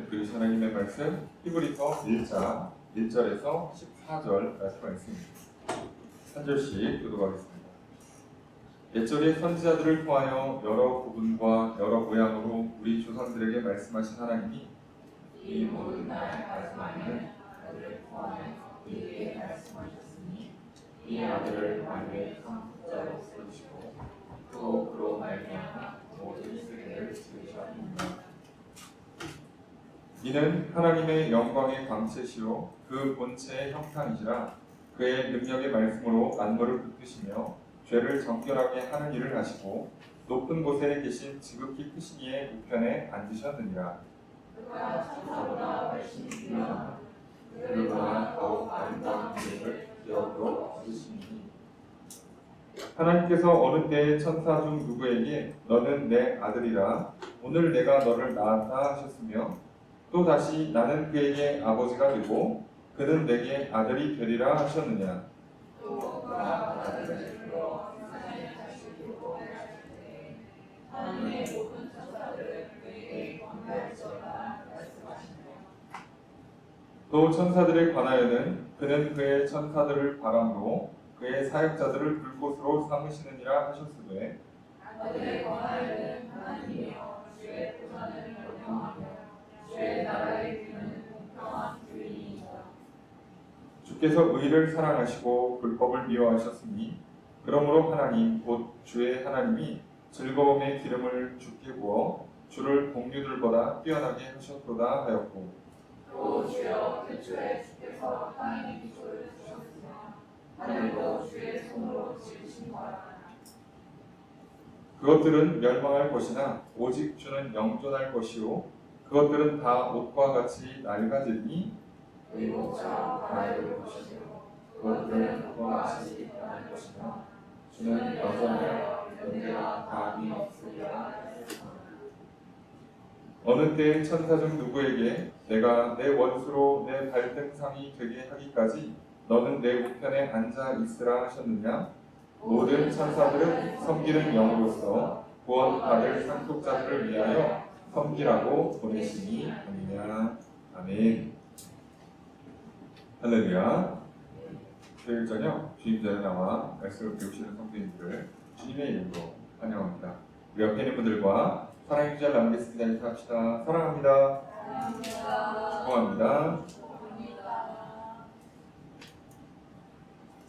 오늘 그 하나님의 말씀 히브리서 1장 1절에서 14절 말씀입니다. 한 절씩 교독하겠습니다. 옛적의 선지자들을 통하여 여러 구분과 여러 모양으로 우리 조상들에게 말씀하신 하나님이 이 모든 날 말씀하는 아들을 통하여 우리에게 말씀하셨으니 이 아들을 만유의 성자로 세우시고 또 그로 말미암아 모든 세계를 지으셨느니라. 이는 하나님의 영광의 광채시요 그 본체의 형상이시라. 그의 능력의 말씀으로 만물을 붙드시며 죄를 정결하게 하는 일을 하시고 높은 곳에 계신 지극히 크신 이의 우편에 앉으셨느니라. 그가 천사보다 훨씬 뛰어나 그들보다 더욱 아름다운 이름을 기업으로 얻으시니 하나님께서 어느 때에 천사 중 누구에게 너는 내 아들이라 오늘 내가 너를 낳았다 하셨으며 또 다시 나는 그에게 아버지가 되고 그는 내게 아들이 되리라 하셨느냐. 또 그가 아들을 불러 세상에 다시 두고 하시되 하나님의 모든 천사들을 그에게 경배할지어다 말씀하시며 또 천사들에 관하여는 그는 그의 천사들을 바람으로 그의 사역자들을 불꽃으로 삼으시느니라 하셨으되 아들에 관하여는 하나님이여 주의 보좌는 영영하며 주의 나라의 귀는 공평한 규이니이다. 주께서 의를 사랑하시고 불법을 미워하셨으니 그러므로 하나님 곧 주의 하나님이 즐거움의 기름을 주께 부어 주를 공류들보다 뛰어나게 하셨도다 하였고 또 주여 태초에 주께서 땅의 기초를 주셨으며 하늘도 주의 손으로 지으신 거라. 그것들은 멸망할 것이나 오직 주는 영존할 것이요 그것들은 다 옷과 같이 낡아지니 의복처럼 갈아입을 것이며 그것들은 그와 같이 변할 것이며 주는 여전하여 연대와 다함이 없으리라. 어느 때 천사 중 누구에게 내가 내 원수로 내 발등상이 되게 하기까지 너는 내 우편에 앉아 있으라 하셨느냐. 모든 천사들은 섬기는 영으로서 구원받을 상속자들을 위하여 섬기라고 보내시니 아니냐. 아멘. 할렐루야. 토요일 저녁 주님 전에 나와 말씀을 배우시는 성도님들을 주님의 이름으로 환영합니다. 우리 옆에 있는 분들과 사랑의 주자 남겠습니다. 인사합시다. 사랑합니다. 축복합니다.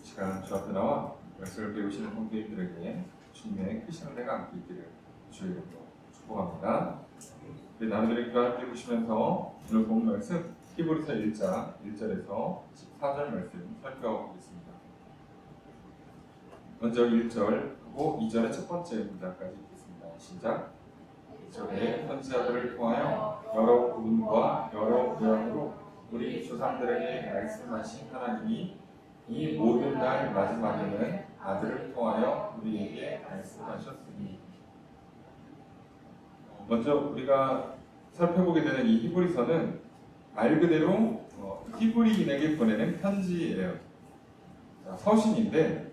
시간 주 앞에 나와 말씀을 배우시는 성도님들에게 주님의 크신 은혜가 함께 있기를 주의 이름으로 축복합니다. 우리 나누들의 기도 함께 보시면서 오늘 본 말씀 히브리서 1장 1절에서 14절 말씀 살펴보겠습니다. 먼저 1절 그리고 2절의 첫 번째 문장까지 읽겠습니다. 시작. 옛적의 선지자들을 통하여 여러 구분과 여러 모양으로 우리 조상들에게 말씀하신 하나님이 이 모든 날 마지막에는 아들을 통하여 우리에게 말씀하셨으니. 먼저 우리가 살펴보게 되는 이 히브리서는 말 그대로 히브리인에게 보내는 편지예요. 서신인데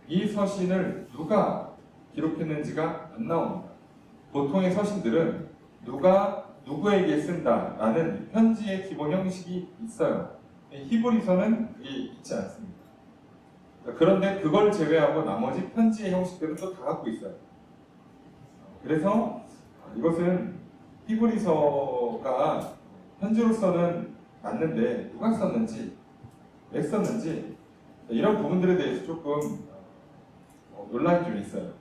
이 서신을 누가 기록했는지가 안 나옵니다. 보통의 서신들은 누가 누구에게 쓴다라는 편지의 기본 형식이 있어요. 히브리서는 그게 있지 않습니다. 그런데 그걸 제외하고 나머지 편지의 형식들은 또 다 갖고 있어요. 그래서 이것은 히브리서가 편지로서는 맞는데 누가 썼는지, 왜 썼는지 이런 부분들에 대해서 조금 논란이 좀 있어요.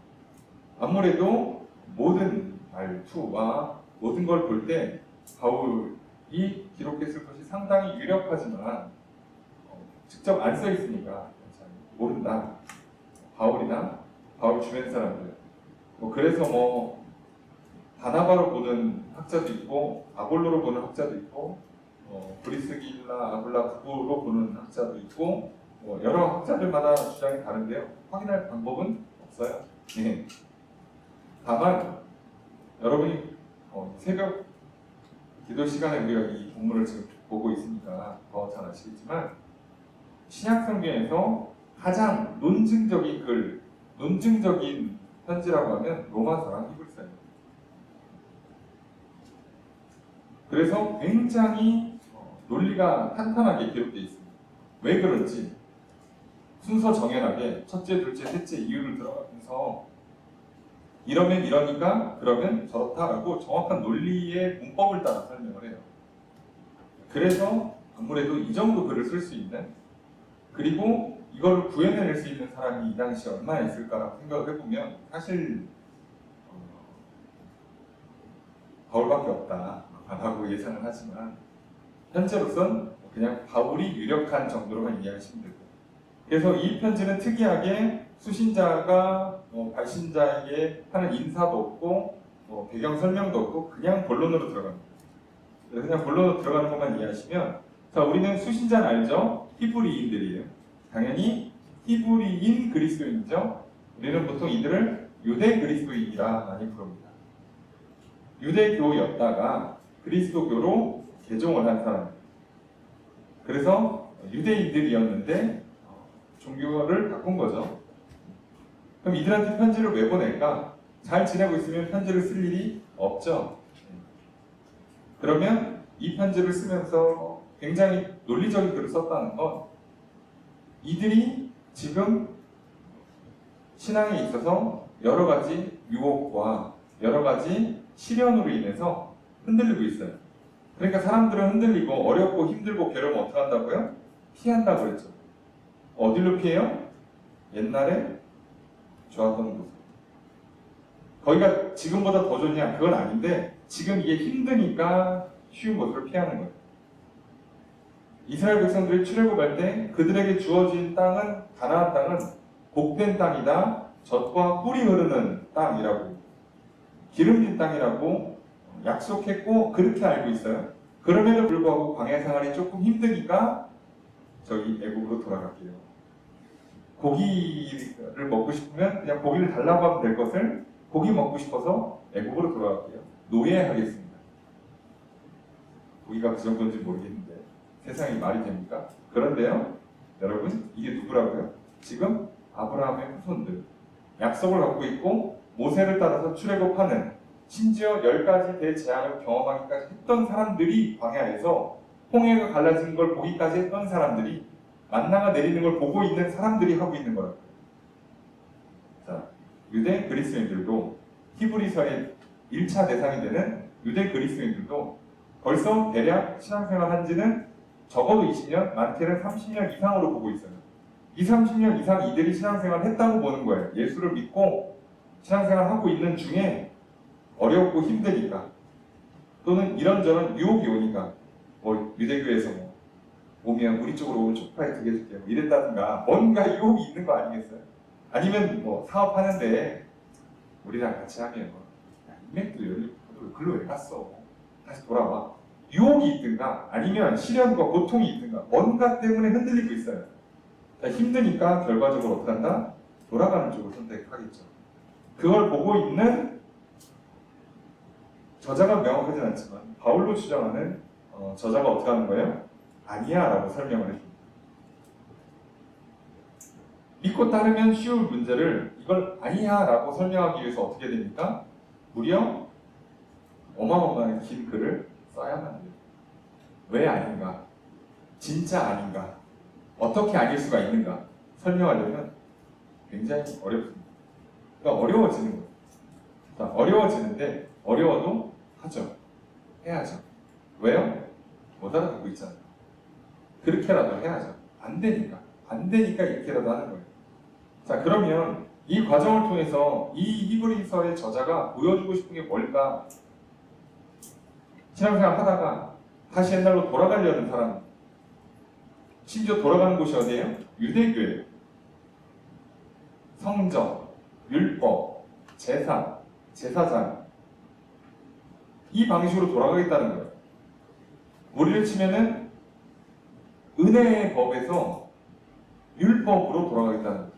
아무래도 모든 말투와 모든 걸 볼 때 바울이 기록했을 것이 상당히 유력하지만 직접 안 써 있으니까 모른다. 바울이나 바울 주변 사람들. 그래서 바나바로 보는 학자도 있고 아볼로로 보는 학자도 있고 브리스길라 아블라 부부로 보는 학자도 있고 여러 학자들마다 주장이 다른데요. 확인할 방법은 없어요. 네. 다만 여러분이 새벽 기도 시간에 우리가 이 본문을 지금 보고 있으니까 더 잘 아시겠지만 신약 성경에서 가장 논증적인 글, 논증적인 편지라고 하면 로마서랑 히브리서입니다. 그래서 굉장히 논리가 탄탄하게 기록되어 있습니다. 왜 그런지 순서 정연하게 첫째, 둘째, 셋째 이유를 들어가면서 이러면 이러니까 그러면 저렇다라고 정확한 논리의 문법을 따라 설명을 해요. 그래서 아무래도 이 정도 글을 쓸 수 있는, 그리고 이걸 구현해낼 수 있는 사람이 이 당시에 얼마나 있을까라고 생각을 해보면 사실 바울밖에 없다라고 예상을 하지만 현재로선 그냥 바울이 유력한 정도로만 이해하시면 되고, 그래서 이 편지는 특이하게 수신자가 발신자에게 하는 인사도 없고 배경 설명도 없고 그냥 본론으로 들어갑니다. 그냥 본론으로 들어가는 것만 이해하시면, 자, 우리는 수신자는 알죠? 히브리인들이에요. 당연히 히브리인 그리스도인이죠. 우리는 보통 이들을 유대 그리스도인이라 많이 부릅니다. 유대교였다가 그리스도교로 개종을 한 사람. 그래서 유대인들이었는데 종교를 바꾼 거죠. 그럼 이들한테 편지를 왜 보낼까? 잘 지내고 있으면 편지를 쓸 일이 없죠. 그러면 이 편지를 쓰면서 굉장히 논리적인 글을 썼다는 건 이들이 지금 신앙에 있어서 여러 가지 유혹과 여러 가지 시련으로 인해서 흔들리고 있어요. 그러니까 사람들은 흔들리고 어렵고 힘들고 괴로우면 어떻게 한다고요? 피한다고 그랬죠. 어디로 피해요? 옛날에 좋았던 곳. 거기가 지금보다 더 좋냐? 그건 아닌데 지금 이게 힘드니까 쉬운 곳으로 피하는 거예요. 이스라엘 백성들이 출애굽할 때 그들에게 주어진 땅은, 가나안 땅은 복된 땅이다, 젖과 꿀이 흐르는 땅이라고, 기름진 땅이라고 약속했고 그렇게 알고 있어요. 그럼에도 불구하고 광야 생활이 조금 힘드니까 저기 애국으로 돌아갈게요. 고기를 먹고 싶으면 그냥 고기를 달라고 하면 될 것을 고기 먹고 싶어서 애국으로 돌아갈게요. 노예하겠습니다. 고기가 그 정도인지 모르겠는데 세상이 말이 됩니까? 그런데요, 여러분, 이게 누구라고요? 지금 아브라함의 후손들, 약속을 갖고 있고 모세를 따라서 출애굽하는, 심지어 10가지 대재앙을 경험하기까지 했던 사람들이, 광야에서 홍해가 갈라진 걸 보기까지 했던 사람들이, 만나가 내리는 걸 보고 있는 사람들이 하고 있는 거라고요. 자, 유대 그리스도인들도, 히브리서의 1차 대상이 되는 유대 그리스도인들도 벌써 대략 신앙생활 한 지는 적어도 20년, 많게는 30년 이상으로 보고 있어요. 이 30년 이상 이들이 신앙생활 했다고 보는 거예요. 예수를 믿고 신앙생활 하고 있는 중에 어렵고 힘드니까, 또는 이런저런 유혹이 오니까, 유대교에서 오면 우리 쪽으로 오면 초파에 두개 줄게 이랬다든가, 뭔가 유혹이 있는 거 아니겠어요? 아니면 사업하는데 우리랑 같이 하면 인맥도 열리고 글로 왜 갔어? 다시 돌아와. 유혹이 있든가 아니면 시련과 고통이 있든가 뭔가 때문에 흔들리고 있어요. 자, 힘드니까 결과적으로 어떻게 한다? 돌아가는 쪽을 선택하겠죠. 그걸 보고 있는 저자가 명확하진 않지만 바울로 주장하는 저자가 어떻게 하는 거예요? 아니야 라고 설명을 해줍니다. 믿고 따르면 쉬울 문제를 이걸 아니야 라고 설명하기 위해서 어떻게 됩니까? 무려 어마어마한 긴 글을 써야만 돼요. 왜 아닌가? 진짜 아닌가? 어떻게 아닐 수가 있는가? 설명하려면 굉장히 어렵습니다. 그러니까 어려워지는 거예요. 자, 어려워지는데 어려워도 하죠. 해야죠. 왜요? 못 알아듣고 있잖아요. 그렇게라도 해야죠. 안 되니까 이렇게라도 하는 거예요. 자, 그러면 이 과정을 통해서 이 히브리서의 저자가 보여주고 싶은 게 뭘까? 신앙생활 하다가 다시 옛날로 돌아가려는 사람, 심지어 돌아가는 곳이 어디예요? 유대교예요. 성전, 율법, 제사, 제사장, 이 방식으로 돌아가겠다는 거예요. 우리를 치면은 은혜의 법에서 율법으로 돌아가겠다는 거예요.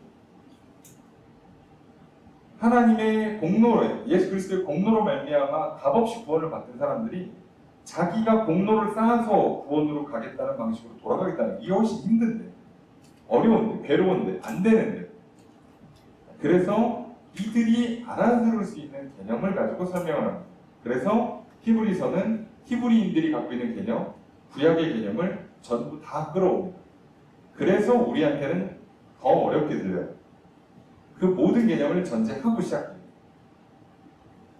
하나님의 공로로, 예수 그리스도의 공로로 말미암아 값없이 구원을 받은 사람들이 자기가 공로를 쌓아서 구원으로 가겠다는 방식으로 돌아가겠다는 거예요. 이것이 힘든데, 어려운데, 괴로운데, 안 되는데. 그래서 이들이 알아들을 수 있는 개념을 가지고 설명을 합니다. 그래서 히브리서는 히브리인들이 갖고 있는 개념, 구약의 개념을 전부 다 끌어옵니다. 그래서 우리한테는 더 어렵게 들려요. 그 모든 개념을 전제하고 시작해요.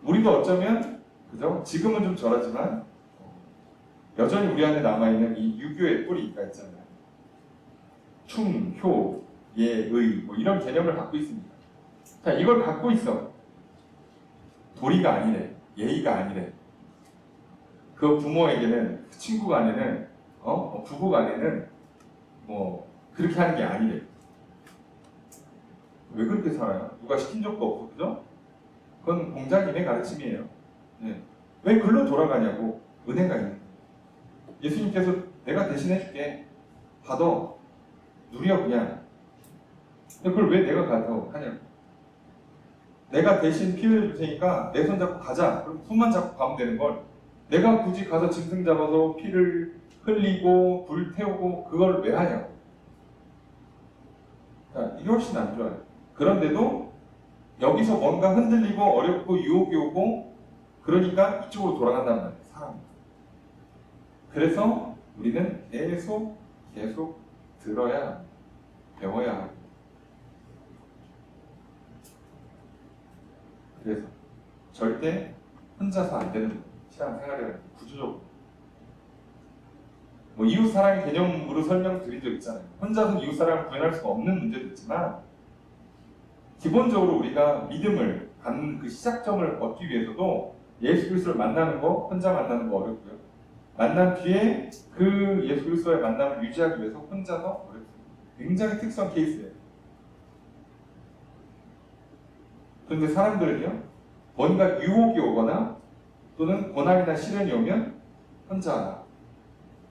우리도 어쩌면 그죠? 지금은 좀 덜하지만 여전히 우리 안에 남아있는 이 유교의 뿌리가 있잖아요. 충, 효, 예, 의 뭐 이런 개념을 갖고 있습니다. 자, 이걸 갖고 있어. 도리가 아니래. 예의가 아니래. 그 부모에게는, 그 친구 간에는, 부부 간에는 뭐 그렇게 하는 게 아니래. 왜 그렇게 살아요? 누가 시킨 적도 없고, 그죠? 그건 공자님의 가르침이에요. 네. 왜 글로 돌아가냐고. 은혜가 있는 거예요. 예수님께서 내가 대신해줄게. 받아. 누려 그냥. 그걸 왜 내가 가서 하냐고. 내가 대신 피 흘릴 테니까 내 손 잡고 가자. 그럼 손만 잡고 가면 되는 걸 내가 굳이 가서 짐승 잡아서 피를 흘리고 불 태우고 그걸 왜 하냐고. 자, 이게 훨씬 안 좋아요. 그런데도 여기서 뭔가 흔들리고 어렵고 유혹이 오고 그러니까 이쪽으로 돌아간단 말이에요. 사람이. 그래서 우리는 계속 들어야 배워야 하고 그래서 절대 혼자서 안 되는 거예요. 신앙생활이라는 게 구조적으로. 뭐 이웃사랑의 개념으로 설명드린 적 있잖아요. 혼자서는 이웃사랑을 구현할 수가 없는 문제도 있지만 기본적으로 우리가 믿음을 갖는 그 시작점을 얻기 위해서도 예수 그리스도를 만나는 거, 혼자 만나는 거 어렵고요. 만난 뒤에 그 예수 그리스도의 만남을 유지하기 위해서 혼자서 어렵습니다. 굉장히 특수한 케이스예요. 그런데 사람들은요, 뭔가 유혹이 오거나 또는 고난이나 시련이 오면 혼자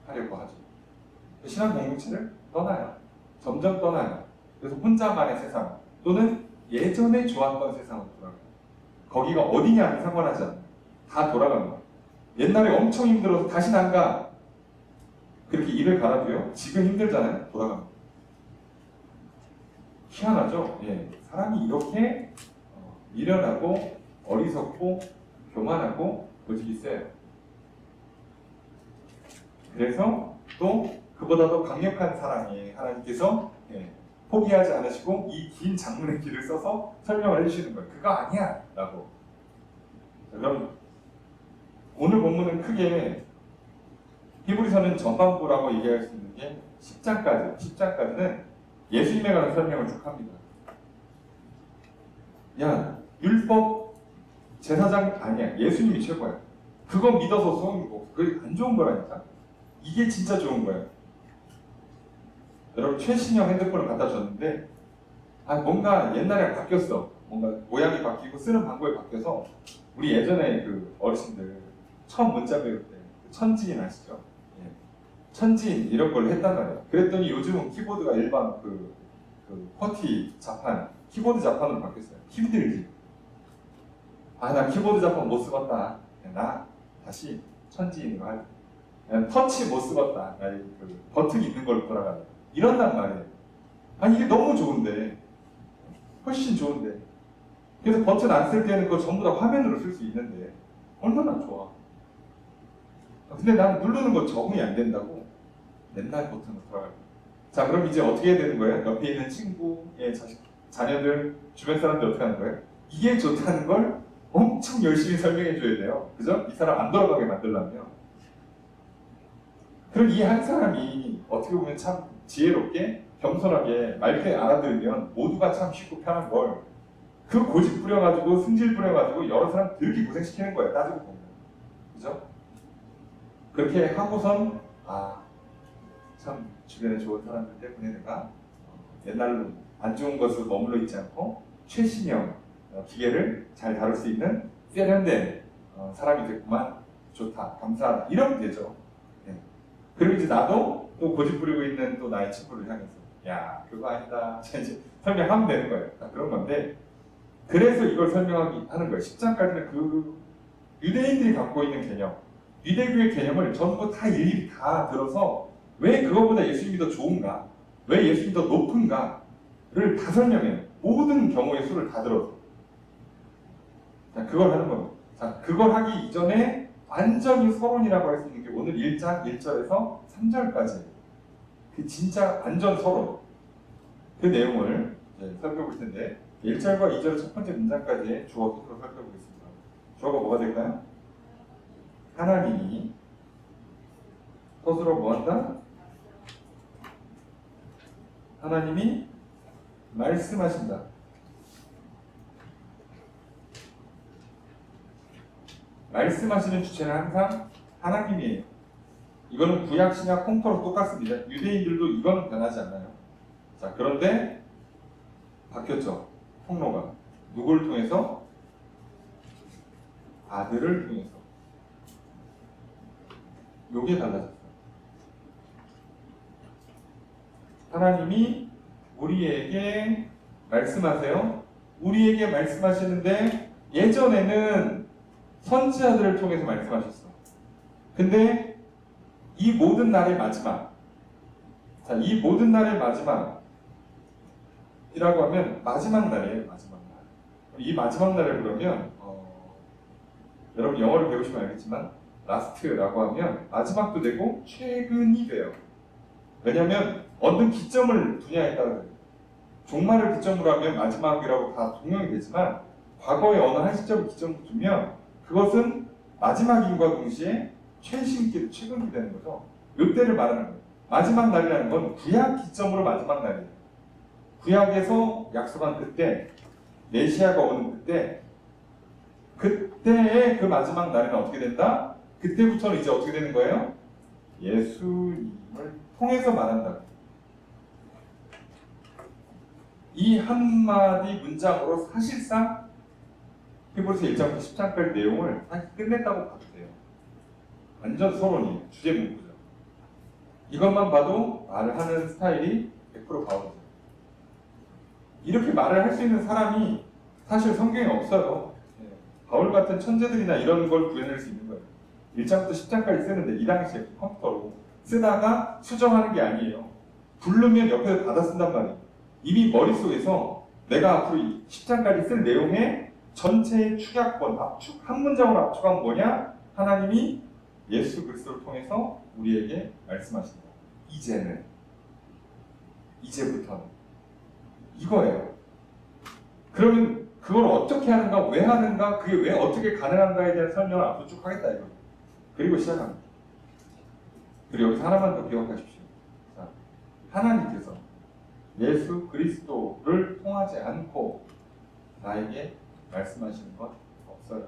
하려고 하죠. 신앙 공동체를 떠나요. 점점 떠나요. 그래서 혼자만의 세상 또는 예전에 좋았던 세상으로 돌아가요. 거기가 어디냐는 상관하지 않아요. 다 돌아간 거예요. 옛날에 엄청 힘들어서 다시는 안 가. 그렇게 일을 갈아도요. 지금 힘들잖아요. 돌아갑니다. 희한하죠? 예. 사람이 이렇게 미련하고 어리석고 교만하고 고집이 세요. 그래서 또 그보다 더 강력한 사랑이 하나님께서 포기하지 않으시고 이 긴 장문의 길을 써서 설명을 해주시는 거예요. 그거 아니야 라고. 그럼 오늘 본문은 크게 히브리서는 전반부라고 얘기할 수 있는 게 10장까지는 예수님에 관한 설명을 쭉 합니다. 야, 율법 제사장 아니야. 예수님이 최고야. 그거 믿어서 속이고 그게 안 좋은 거라니까. 이게 진짜 좋은 거예요. 여러분 최신형 핸드폰을 갖다 줬는데 뭔가 옛날에 바뀌었어. 뭔가 모양이 바뀌고 쓰는 방법이 바뀌어서 우리 예전에 그 어르신들 처음 문자 배울 때 천지인 아시죠? 예. 천지인 이런 걸 했단 말이에요. 그랬더니 요즘은 키보드가 일반 그 쿼티 자판 키보드 자판으로 바뀌었어요. 힘들지. 나 키보드 자판 못 쓰겠다. 나 다시 천지인으로 할래. 터치 못 쓰겠다. 나 그 버튼 있는 걸로 돌아가네. 이런단 말이에요. 이게 너무 좋은데. 훨씬 좋은데. 그래서 버튼 안 쓸 때는 그거 전부 다 화면으로 쓸 수 있는데 얼마나 좋아. 근데 난 누르는 거 적응이 안 된다고 맨날 버튼으로 돌아가요. 자, 그럼 이제 어떻게 해야 되는 거예요? 옆에 있는 친구의 자녀들, 주변 사람들 어떻게 하는 거예요? 이게 좋다는 걸 엄청 열심히 설명해 줘야 돼요. 그죠? 이 사람 안 돌아가게 만들려면. 그럼 이 한 사람이 어떻게 보면 참 지혜롭게 겸손하게 맑게 알아들으면 모두가 참 쉽고 편한 걸 그 고집 부려가지고 승질 부려가지고 여러 사람 그렇게 고생시키는 거예요. 따지고 보면. 그죠? 그렇게 하고선 참 주변에 좋은 사람들 때문에 내가 옛날로 안 좋은 것을 머물러 있지 않고 최신형 기계를 잘 다룰 수 있는 세련된 사람이 됐구만. 좋다. 감사하다. 이러면 되죠. 네. 그리고 이제 나도 또 고집 부리고 있는 또 나의 친구를 향해서 야, 그거 아니다. 이제 설명하면 되는 거예요. 그런 건데 그래서 이걸 설명하는 거예요. 10장까지는 그 유대인들이 갖고 있는 개념, 유대교의 개념을 전부 다 일일이 다 들어서 왜 그것보다 예수님이 더 좋은가, 왜 예수님이 더 높은가를 다 설명해요. 모든 경우의 수를 다 들어서. 자, 그걸 하는 겁니다. 자, 그걸 하기 이전에 완전히 서론이라고 할 수 있는 게 오늘 1장 1절에서 3절까지 그 진짜 완전 서론 그 내용을 이제 살펴볼 텐데 1절과 2절 첫 번째 문장까지 주어 토크로 살펴보겠습니다. 주어가 뭐가 될까요? 하나님이 서술어 뭐한다? 하나님이 말씀하신다. 말씀하시는 주체는 항상 하나님이에요. 이거는 구약 신약 통틀어 똑같습니다. 유대인들도 이거는 변하지 않아요. 자, 그런데 바뀌었죠. 통로가 누구를 통해서? 아들을 통해서. 요게 달라졌어요. 하나님이 우리에게 말씀하세요. 우리에게 말씀하시는데 예전에는 선지자들을 통해서 말씀하셨어. 근데 이 모든 날의 마지막, 자, 이 모든 날의 마지막이라고 하면 마지막 날이에요. 마지막 날. 이 마지막 날을 그러면 여러분 영어를 배우시면 알겠지만 라스트라고 하면 마지막도 되고 최근이 돼요. 왜냐하면 어떤 기점을 두냐에 따라 돼요. 종말을 기점으로 하면 마지막이라고 다 동용이 되지만 과거의 어느 한 시점을 기점으로 두면 그것은 마지막인과 동시에 최신기, 최근기 되는 거죠. 이때를 말하는 거예요. 마지막 날이라는 건 구약 기점으로 마지막 날이에요. 구약에서 약속한 그때, 메시아가 오는 그때, 그때의 그 마지막 날에는 어떻게 된다? 그때부터는 이제 어떻게 되는 거예요? 예수님을 통해서 말한다. 이 한마디 문장으로 사실상 히브리서 1장부터 10장까지 내용을 사실 끝냈다고 봐도 돼요. 완전 서론이에요. 주제 문구죠. 이것만 봐도 말을 하는 스타일이 100% 바울이죠. 이렇게 말을 할 수 있는 사람이 사실 성경에 없어요. 바울 같은 천재들이나 이런 걸 구해낼 수 있는 거예요. 1장부터 10장까지 쓰는데 이 당시에 컴퓨터로 쓰다가 수정하는 게 아니에요. 부르면 옆에서 받아 쓴단 말이에요. 이미 머릿속에서 내가 앞으로 10장까지 쓸 내용의 전체의 축약본, 압축, 한 문장으로 압축한 뭐냐? 하나님이 예수 그리스도를 통해서 우리에게 말씀하신다. 이제는, 이제부터는 이거예요. 그러면 그걸 어떻게 하는가, 왜 하는가, 그게 왜 어떻게 가능한가에 대한 설명을 앞으로 쭉 하겠다 이거. 그리고 시작합니다. 그리고 여기서 하나만 더 기억하십시오. 자, 하나님께서 예수 그리스도를 통하지 않고 나에게 말씀하시는 건 없어요.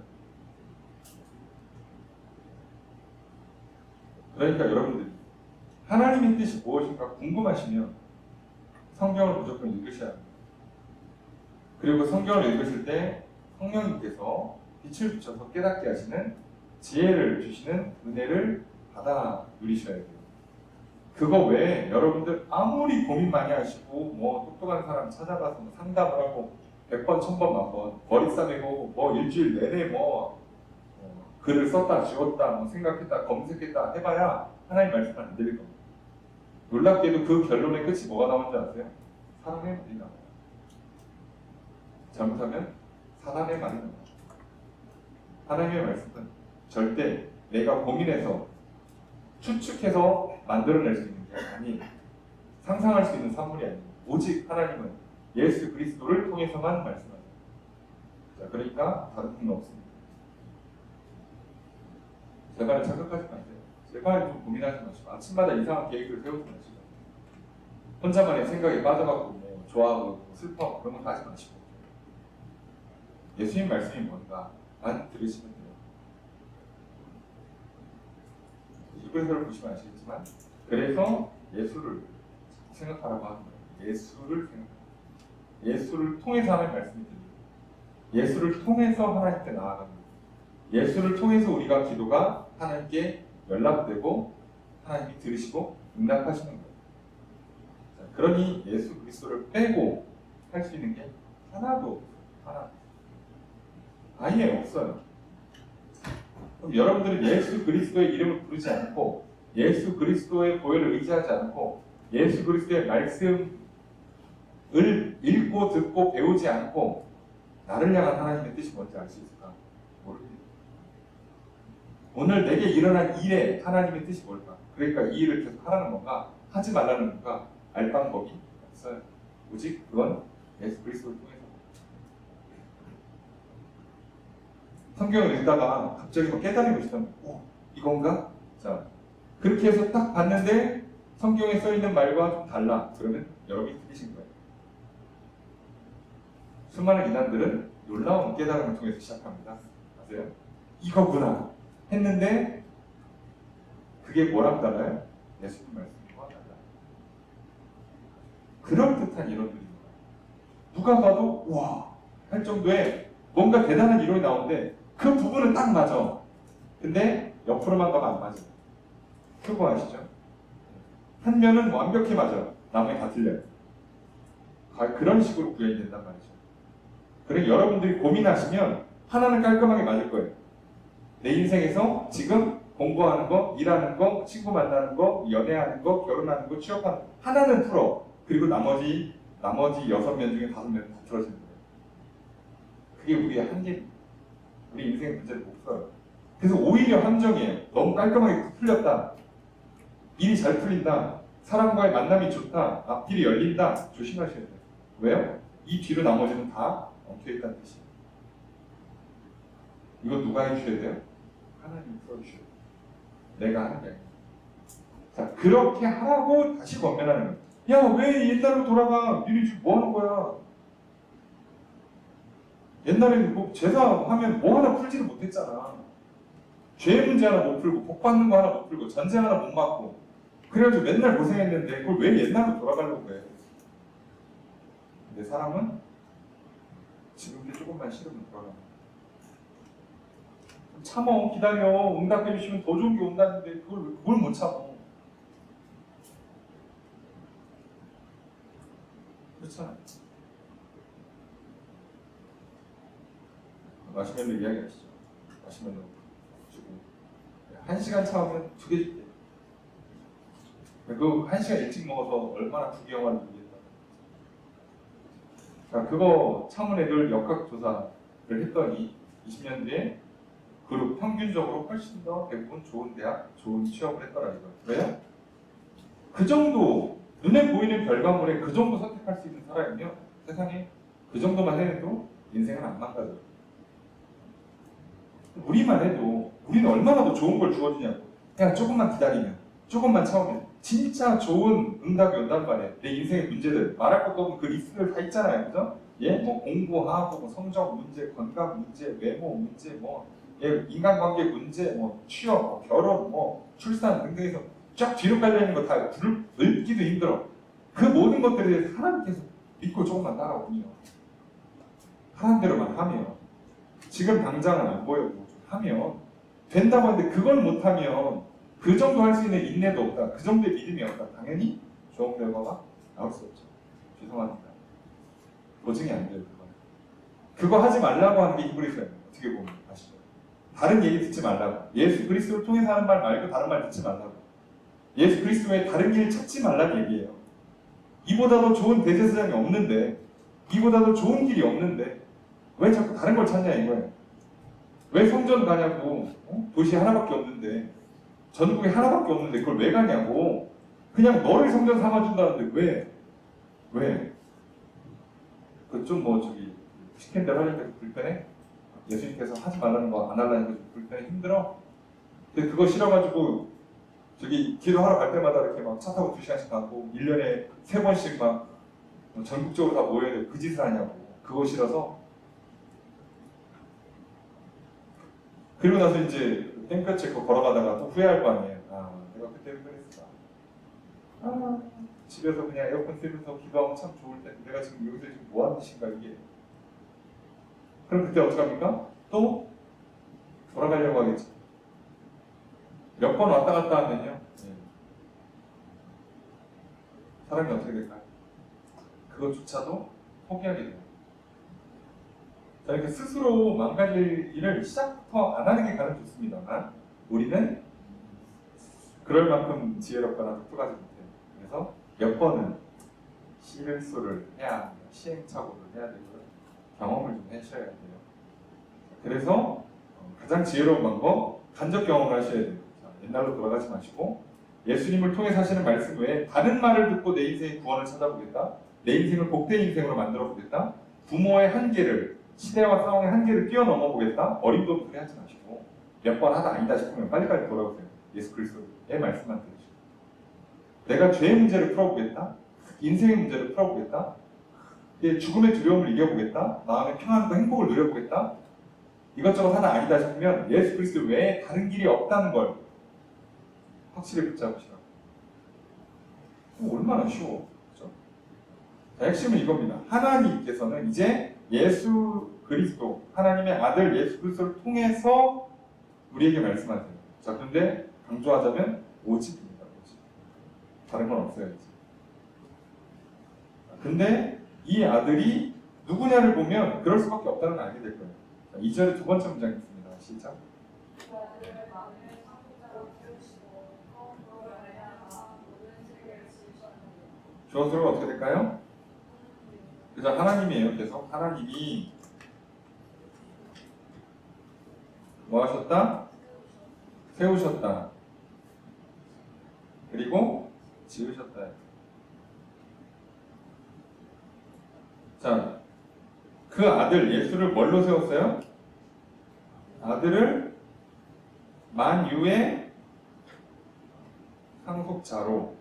그러니까 여러분들이 하나님의 뜻이 무엇인가 궁금하시면 성경을 무조건 읽으셔야 합니다. 그리고 성경을 읽으실 때 성령님께서 빛을 비춰서 깨닫게 하시는 지혜를 주시는 은혜를 받아 누리셔야 돼요. 그거 외에 여러분들 아무리 고민 많이 하시고 뭐 똑똑한 사람 찾아가서 뭐 상담을 하고 100번, 1000번, 만번 머리 싸매고 뭐 일주일 내내 뭐 글을 썼다, 지웠다, 뭐 생각했다, 검색했다 해봐야 하나님 말씀은 안 들릴 겁니다. 놀랍게도 그 결론의 끝이 뭐가 나오는지 아세요? 사람의 말이 나와요. 잘못하면 사람의 말이 나와요. 하나님의 말씀은 절대 내가 고민해서 추측해서 만들어낼 수 있는 게 아니, 상상할 수 있는 산물이 아니에요. 오직 하나님은 예수 그리스도를 통해서만 말씀하세요. 자, 그러니까 다른 분은 없습니다. 제발 착각하지 마세요. 제발 좀 고민하지 마시고 아침마다 이상한 계획을 세우지 마시고 혼자만의 생각에 빠져갖고 뭐 좋아하고 슬퍼하고 그런 건 하지 마시고 예수님 말씀이 뭔가만 들으시면 돼요. 히브리서를 보시면 아시겠지만 그래서 예수를 생각하라고 하는 거예요. 예수를 생각하라. 예수를 통해서 하나님 말씀이 들려요. 예수를 통해서 하나님께 나아가는 거예요. 예수를 통해서 우리가 기도가 하나님께 연락되고 하나님이 들으시고 응답하시는 거예요. 자, 그러니 예수 그리스도를 빼고 할 수 있는 게 하나도 하나 아예 없어요. 그럼 여러분들은 예수 그리스도의 이름을 부르지 않고 예수 그리스도의 보혈을 의지하지 않고 예수 그리스도의 말씀을 읽고 듣고 배우지 않고 나를 향한 하나님의 뜻이 뭔지 알 수 있을까? 모르겠어요. 오늘 내게 일어난 일에 하나님의 뜻이 뭘까? 그러니까 이 일을 계속 하라는 건가? 하지 말라는 건가? 알 방법이 없어요. 오직 그건 예수 그리스도를 통해서. 성경을 읽다가 갑자기 막 깨달은 것이 있다면, 이건가? 자, 그렇게 해서 딱 봤는데 성경에 써 있는 말과 좀 달라. 그러면 여러분이 틀리신 거예요. 수많은 이단들은 놀라운 깨달음을 통해서 시작합니다. 아세요? 이거구나 했는데 그게 뭐랑 달라요? 예수님 말씀과 달라요. 그럴듯한 이론들입니다. 누가 봐도 와 할 정도의 뭔가 대단한 이론이 나오는데 그 부분은 딱 맞아. 근데 옆으로만 가면 안 맞아. 그거 아시죠? 한 면은 완벽히 맞아. 나머지 다 틀려요. 그런 식으로 구현이 된단 말이죠. 그래 여러분들이 고민하시면 하나는 깔끔하게 맞을 거예요. 내 인생에서 지금 공부하는 거, 일하는 거, 친구 만나는 거, 연애하는 거, 결혼하는 거, 취업하는 거 하나는 풀어. 그리고 나머지 6면 중에 5면 다 틀어지는 거예요. 그게 우리의 한계입니다. 우리 인생의 문제를 못 풀어요. 그래서 오히려 함정이에요. 너무 깔끔하게 풀렸다. 일이 잘 풀린다. 사람과의 만남이 좋다. 앞길이 열린다. 조심하셔야 돼요. 왜요? 이 뒤로 나머지는 다 엉켜있다는 뜻이에요. 이거 누가 해주셔야 돼요? 하나님이 풀어주셔야 돼요. 내가 하는 게 아니에요. 자, 그렇게 하라고 다시 권면하는 거예요. 야, 왜 옛날로 돌아가? 니네 지금 뭐 하는 거야? 옛날에는 뭐 제사하면 뭐 하나 풀지를 못했잖아. 죄 문제 하나 못 풀고, 복 받는 거 하나 못 풀고, 전쟁 하나 못 막고. 그래가지고 맨날 고생했는데 그걸 왜 옛날로 돌아가려고 해? 근데 사람은 지금도 조금만 싫으면 돌아가는 거야. 참어, 기다려, 응답해주시면 더 좋은 게 온다는데 그걸 못 참어. 그렇잖아요. 마시멜로 이야기하시죠. 마시멜로 주고 1시간 참으면 2개 줄게. 그 1시간 일찍 먹어서 얼마나 부귀영화를 누리겠다. 자, 그거 참은 애들 역학조사를 했더니 20년 뒤에 그룹 평균적으로 훨씬 더 대부분 좋은 대학, 좋은 취업을 했더라 이거. 왜요? 그 정도 눈에 보이는 결과물에 그 정도 선택할 수 있는 사람이면 세상에 그 정도만 해도 인생은 안 망가져요. 우리만 해도 우리는 얼마나 더 좋은 걸 주어주냐고. 그냥 조금만 기다리면, 조금만 참으면 진짜 좋은 응답이 온단 말이에요. 내 인생의 문제들 말할 것도 없는 그 리스트들 다 있잖아요, 그죠? 예, 뭐 공부하고, 뭐 성적 문제, 건강 문제, 외모 문제, 뭐 예, 인간관계 문제, 뭐 취업, 뭐 결혼, 뭐 출산 등등해서 쫙 뒤로 깔려 있는 거 다 읽기도 힘들어. 그 모든 것들에 대해서 하나님께서 믿고 조금만 따라오면, 하는 대로만 하면, 지금 당장은 안 보여도 하면 된다고 하는데 그걸 못하면 그 정도 할 수 있는 인내도 없다. 그 정도의 믿음이 없다. 당연히 좋은 결과가 나올 수 없죠. 죄송합니다. 보증이 안 돼요. 그거 하지 말라고 하는 게 히브리서예요. 어떻게 보면 아시죠? 다른 얘기 듣지 말라고. 예수 그리스도를 통해서 하는 말 말고 다른 말 듣지 말라고. 예수 그리스도의 다른 길을 찾지 말라는 얘기예요. 이보다 더 좋은 대제사장이 없는데, 이보다 더 좋은 길이 없는데 왜 자꾸 다른 걸 찾냐 이거예요. 왜 성전 가냐고. 도시 하나밖에 없는데, 전국에 하나밖에 없는데 그걸 왜 가냐고. 그냥 너를 성전 삼아준다는데 왜? 그 좀 뭐 저기 시킨 대로 하니까 불편해? 예수님께서 하지 말라는 거 안 하려는 거 좀 불편해? 힘들어? 근데 그거 싫어가지고 저기 기도하러 갈 때마다 이렇게 막 차 타고 2시간씩 가고 1년에 3번씩 막 전국적으로 다 모여야 돼. 그 짓을 하냐고. 그거 싫어서. 그리고 나서 이제 땡볕에 걸어가다가 또 후회할 거 아니에요. 아, 내가 그때 왜 그랬을까? 아, 집에서 그냥 에어컨 틀면서 기도하면 참 좋을 텐데 내가 지금 여기서 지금 뭐 하는 짓인가 이게. 그럼 그때 어떡합니까? 또 돌아가려고 하겠지. 몇 번 왔다 갔다 하면요. 사람이 어떻게 될까요? 그것조차도 포기하게 돼요. 자, 이렇게 스스로 망가질 일을 시작부터 안 하는 게 가장 좋습니다만 우리는 그럴 만큼 지혜롭거나 똑똑하지 못해요. 그래서 몇 번은 실수를 해야 합니다. 시행착오를 해야 되고요. 경험을 좀 하셔야 돼요. 그래서 가장 지혜로운 방법, 간접 경험을 하셔야 돼요. 자, 옛날로 돌아가지 마시고 예수님을 통해 사시는 말씀 외에 다른 말을 듣고 내 인생의 구원을 찾아보겠다. 내 인생을 복된 인생으로 만들어 보겠다. 부모의 한계를, 시대와 상황의 한계를 뛰어넘어 보겠다. 어림도 그래 하지 마시고 몇 번 하다 아니다 싶으면 빨리빨리 돌아오세요. 예수 그리스도의 말씀만 들으시고 내가 죄의 문제를 풀어보겠다. 인생의 문제를 풀어보겠다. 죽음의 두려움을 이겨보겠다. 마음의 평안과 행복을 누려보겠다. 이것저것 하나 아니다 싶으면 예수 그리스도 외에 다른 길이 없다는 걸 확실히 붙잡으시라고. 얼마나 쉬워. 그렇죠? 자, 핵심은 이겁니다. 하나님께서는 이제 예수 그리스도, 하나님의 아들 예수 그리스도를 통해서 우리에게 말씀하세요. 자, 근데 강조하자면 오직입니다. 오직. 다른 건 없어요. 이제. 근데 이 아들이 누구냐를 보면 그럴 수밖에 없다는 걸 알게 될 거예요. 자, 2절의 두 번째 문장이 있습니다. 시작. 주어서로 어떻게 될까요? 그죠? 하나님이에요. 계속 하나님이 뭐 하셨다? 세우셨다. 그리고 지으셨다. 자, 그 아들 예수를 뭘로 세웠어요? 아들을 만유의 상속자로.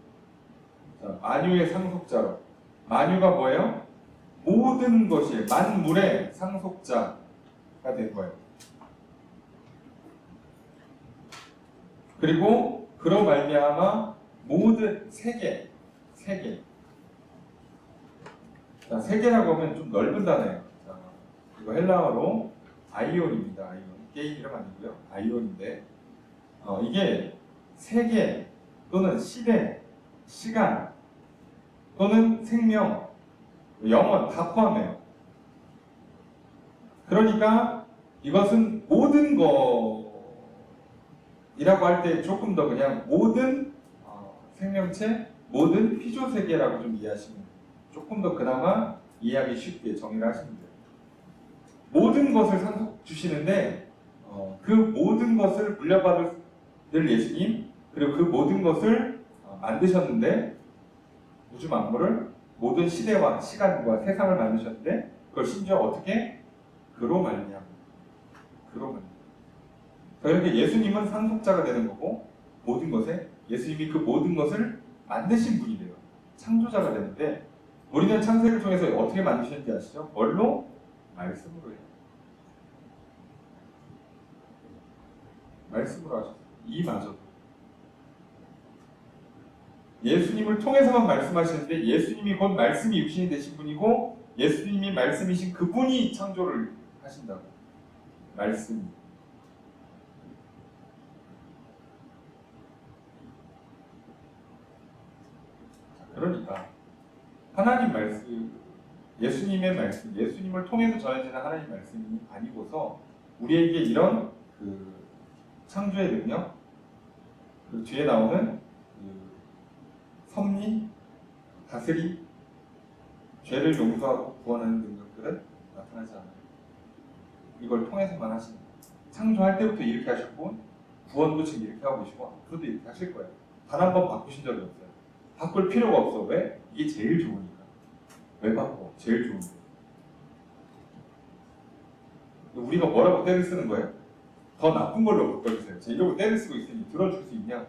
자, 만유의 상속자로. 만유가 뭐예요? 모든 것이 만물의 상속자가 된 거예요. 그리고 그로 말미암아 모든 세계. 자, 세계라고 하면 좀 넓은 단어예요. 자, 이거 헬라어로 아이온입니다. 아이온. 게임 이름 아니고요. 아이온인데 이게 세계 또는 시대, 시간 또는 생명, 영원 다 포함해요. 그러니까 이것은 모든 거이라고 할 때 조금 더 그냥 모든 생명체, 모든 피조세계라고 좀 이해하시면 돼요. 조금 더 그나마 이해하기 쉽게 정의를 하시면 돼요. 모든 것을 상속 주시는데 그 모든 것을 물려받을 예수님, 그리고 그 모든 것을 만드셨는데 우주 만물을 모든 시대와 시간과 세상을 만드셨는데 그걸 심지어 어떻게? 그로 말미암아. 그러니까 예수님은 상속자가 되는 거고 모든 것에 예수님이 그 모든 것을 만드신 분이 돼요. 창조자가 되는데 우리는 창세기를 통해서 어떻게 만드셨는지 아시죠? 뭘로? 말씀으로 해요. 말씀으로 하셨어요. 이마저도. 예수님을 통해서만 말씀하시는데 예수님이 곧 말씀이 육신이 되신 분이고 예수님이 말씀이신 그분이 창조를 하신다고. 말씀이. 그러니까 하나님 말씀, 예수님의 말씀, 예수님을 통해서 전해지는 하나님 말씀이 아니고서 우리에게 이런 그 창조의 능력, 그 뒤에 나오는 그 섭리, 다스리, 죄를 용서하고 구원하는 능력들은 나타나지 않아요. 이걸 통해서만 하시는 거예요. 창조할 때부터 이렇게 하셨고 구원도 지금 이렇게 하고 계시고 앞으로도 이렇게 하실 거예요. 단 한 번 바꾸신 적이 없어요. 바꿀 필요가 없어. 왜? 이게 제일 좋으니까. 왜 바꿔? 제일 좋은데. 우리가 뭐라고 때를 쓰는 거예요? 더 나쁜 걸로 바꿔주세요. 이러고 때를 쓰고 있으니 들어줄 수 있냐고.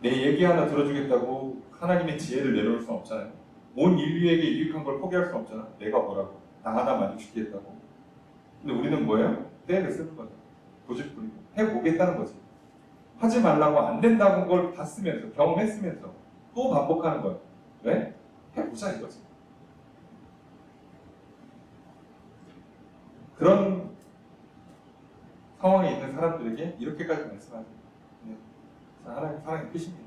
내 얘기 하나 들어주겠다고 하나님의 지혜를 내려올 수는 없잖아요. 온 인류에게 유익한 걸 포기할 수는 없잖아. 내가 뭐라고. 나 하나 만족시키겠다고. 근데 우리는 뭐예요? 때를 쓰는 거죠. 고집부리고. 해보겠다는 거지. 하지 말라고 안 된다는 걸 봤으면서 경험했으면서 또 반복하는 거예요. 왜? 해보자 이거지. 그런 상황에 있는 사람들에게 이렇게까지 말씀하세요. 네. 하나님 사랑이 크십니다.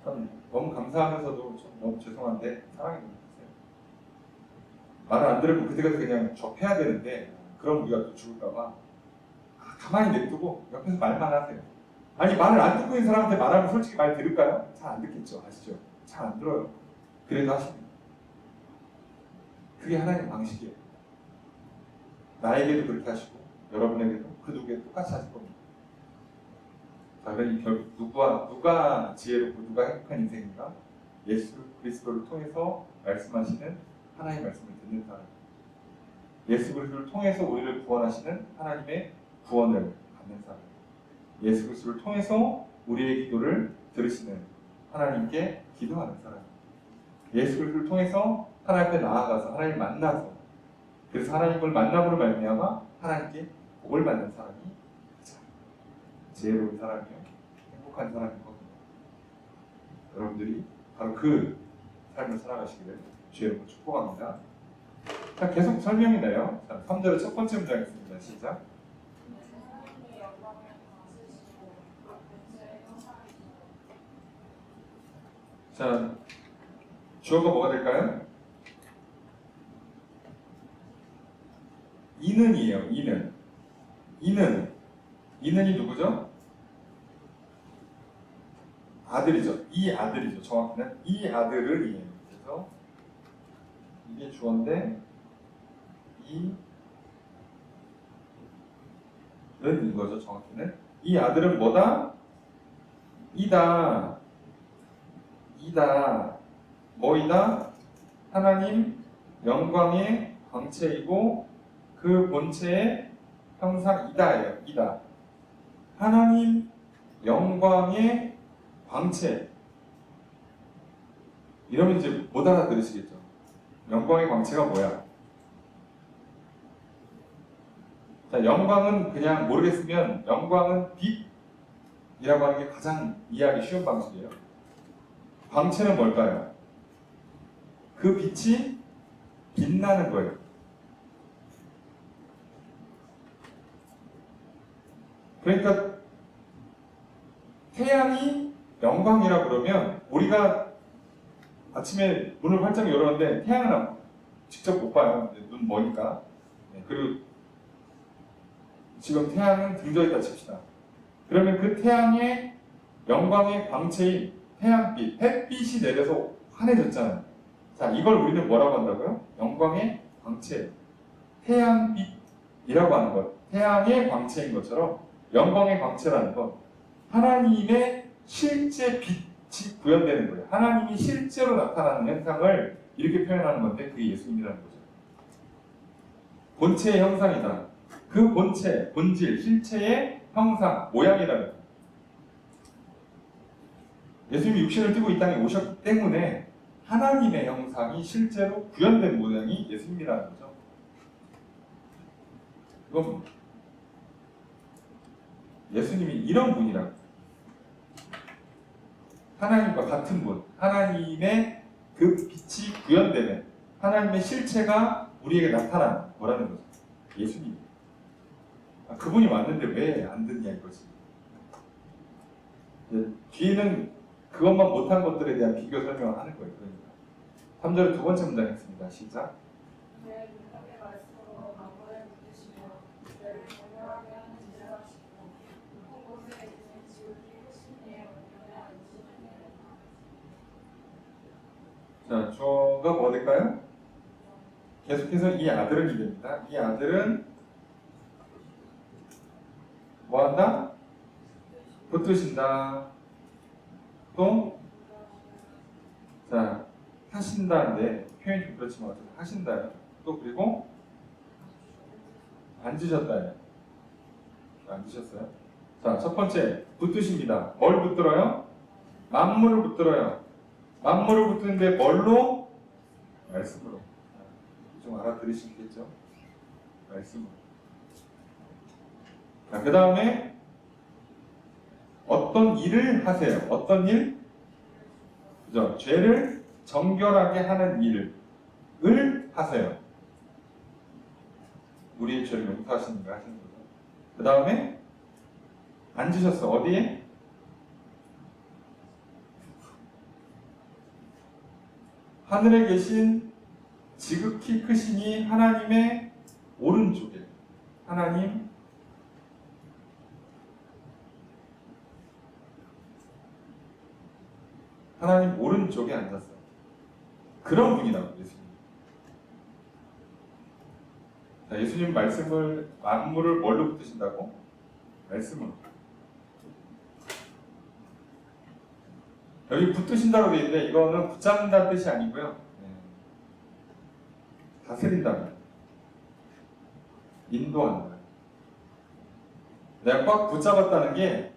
참 너무 감사하면서도 좀 너무 죄송한데 사랑이 너무 크세요. 말을 안 들으면 그때그때 그냥 접해야 되는데 그럼 우리가 또 죽을까봐 가만히 냅두고 옆에서 말만 하세요. 아니 말을 안 듣고 있는 사람한테 말하면 솔직히 말 들을까요? 잘 안 듣겠죠. 아시죠? 잘 안 들어요. 그래도 하십니다. 그게 하나님의 방식이에요. 나에게도 그렇게 하시고 여러분에게도 그 누구에 똑같이 하실 겁니다. 자, 그러니 결국 누가 지혜롭고 누가 행복한 인생인가? 예수 그리스도를 통해서 말씀하시는 하나님의 말씀을 듣는 사람, 예수 그리스도를 통해서 우리를 구원하시는 하나님의 구원을 받는 사람, 예수 그리스도를 통해서 우리의 기도를 들으시는 하나님께 기도하는 사람, 예수 그리스도를 통해서 하나님 앞에 나아가서 하나님 만나서 그래서 하나님을 만남으로 말미암아 하나님께 복을 받는 사람이 가장 지혜로운 사람이요 행복한 사람인 겁니다. 여러분들이 바로 그 삶을 살아가시기를 주의 축복합니다. 자, 계속 설명이 나요. 자, 3절의 첫 번째 문장 있습니다. 시작. 자, 주어가 뭐가 될까요? 이는이에요. 이는이 누구죠? 아들이죠. 이 아들이죠. 정확히는 이 아들은이에요. 그래서 이게 주어인데 이는 이거죠. 정확히는 이 아들은 뭐다? 이다. 뭐이다? 하나님 영광의 광채이고 그 본체의 형상이다예요. 이다. 하나님 영광의 광채. 이러면 이제 못 알아들으시겠죠. 영광의 광채가 뭐야? 자, 영광은 그냥 모르겠으면 영광은 빛이라고 하는 게 가장 이해하기 쉬운 방식이에요. 광채는 뭘까요? 그 빛이 빛나는 거예요. 그러니까 태양이 영광이라 그러면 우리가 아침에 문을 활짝 열었는데 태양은 직접 못 봐요. 눈 머니까. 그리고 지금 태양은 등져 있다 칩시다. 그러면 그 태양의 영광의 광채인 태양빛, 햇빛이 내려서 환해졌잖아요. 자, 이걸 우리는 뭐라고 한다고요? 영광의 광채, 태양빛이라고 하는 것. 태양의 광채인 것처럼 영광의 광채라는 건 하나님의 실제 빛이 구현되는 거예요. 하나님이 실제로 나타나는 현상을 이렇게 표현하는 건데 그게 예수님이라는 거죠. 본체의 형상이다. 그 본체, 본질, 실체의 형상, 모양이라는 거예요. 예수님이 육신을 띠고 이 땅에 오셨기 때문에 하나님의 형상이 실제로 구현된 모양이 예수님이라는 거죠. 이건 예수님이 이런 분이라고. 하나님과 같은 분, 하나님의 그 빛이 구현되는 하나님의 실체가 우리에게 나타나는 거라는 거죠. 예수님. 그분이 왔는데 왜 안 듣냐 이거지. 뒤에는 그것만 못한 것들에 대한 비교 설명을 하는 거예요. 그러니까 3절의 두 번째 문장 있습니다. 시작. 자, 주어가 뭐 될까요? 계속해서 이 아들은 이 됩니다. 이 아들은 뭐 한다? 붙드신다. 또, 자, 하신다인데, 표현이 좀 그렇지만 하신다요. 또 그리고 앉으셨다요. 앉으셨어요. 자, 첫 번째, 붙드십니다. 뭘 붙들어요? 만물을 붙들어요. 만물을 붙드는데 뭘로? 말씀으로. 좀 알아들으시겠죠? 말씀으로. 자, 그 다음에 어떤 일을 하세요. 어떤 일? 그죠? 죄를 정결하게 하는 일을 하세요. 우리의 죄를 용서하시는 거 하시는 거죠. 그 다음에 앉으셨어. 어디에? 하늘에 계신 지극히 크시니 하나님의 오른쪽에. 하나님 오른쪽에 앉았어요. 그런 분이라고 예수님. 자, 자, 예수님 말씀을 만물을 뭘로 붙으신다고? 말씀으로. 여기 붙으신다고 되어 있는데 이거는 붙잡는다는 뜻이 아니고요. 다스린다. 인도한다. 내가 꽉 붙잡았다는 게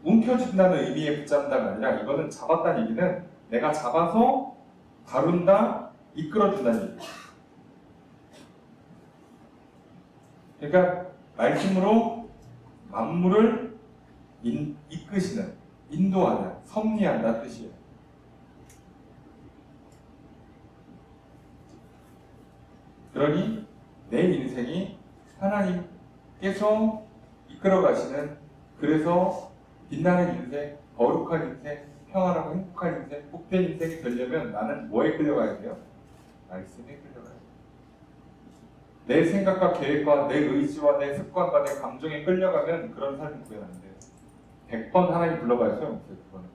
움켜쥔다는 의미의 붙잡는다가 아니라 이거는 잡았다는 얘기는 내가 잡아서 다룬다, 이끌어준다는 얘기예요. 그러니까 말씀으로 만물을 이끄시는, 인도하는, 섭리한다 뜻이에요. 그러니 내 인생이 하나님께서 이끌어 가시는, 그래서 빛나는 인생, 거룩한 인생, 평안하고 행복한 인생, 복된 인생이 되려면 나는 뭐에 끌려가야 돼요? 말씀에 끌려가야 돼요. 내 생각과 계획과 내 의지와 내 습관과 내 감정에 끌려가면 그런 삶이 구현 안 돼요. 100번 하나님 불러봐야 소용없어요. 그거는.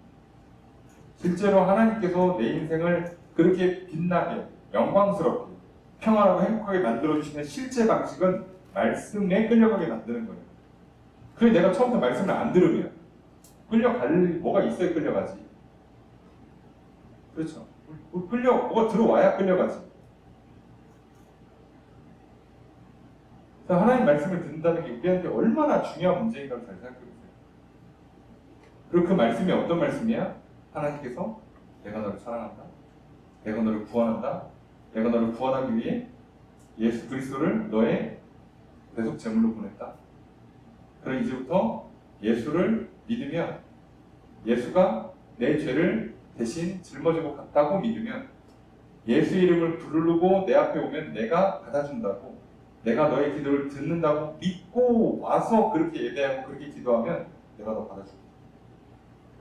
실제로 하나님께서 내 인생을 그렇게 빛나게, 영광스럽게, 평안하고 행복하게 만들어주시는 실제 방식은 말씀에 끌려가게 만드는 거예요. 그래 내가 처음부터 말씀을 안 들으면 끌려갈 뭐가 있어야 끌려가지. 그렇죠. 뭐가 들어와야 끌려가지. 그래서 하나님 말씀을 듣는다는 게 우리한테 얼마나 중요한 문제인가를 잘 생각해보세요. 그리고 그 말씀이 어떤 말씀이야? 하나님께서 내가 너를 사랑한다. 내가 너를 구원한다. 내가 너를 구원하기 위해 예수 그리스도를 너의 대속 제물로 보냈다. 그럼 이제부터 예수를 믿으면 예수가 내 죄를 대신 짊어지고 갔다고 믿으면 예수 이름을 부르고 내 앞에 오면 내가 받아준다고, 내가 너의 기도를 듣는다고 믿고 와서 그렇게 예배하고 그렇게 기도하면 내가 너 받아줄게.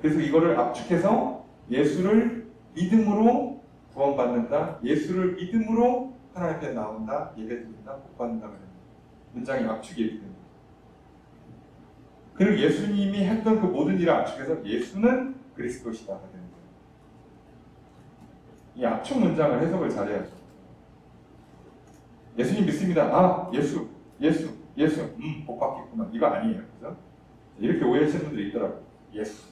그래서 이거를 압축해서 예수를 믿음으로 구원받는다, 예수를 믿음으로 하나님 앞에 나온다, 예배드린다, 복받는다 그런 문장이 압축이 이렇게 됩니다. 그리고 예수님이 했던 그 모든 일을 압축해서 예수는 그리스도시다가 되는 거예요. 이 압축 문장을 해석을 잘해야죠. 예수님 믿습니다. 아, 예수, 복 받겠구만. 이거 아니에요. 그죠? 이렇게 오해하시는 분들이 있더라고요. 예수.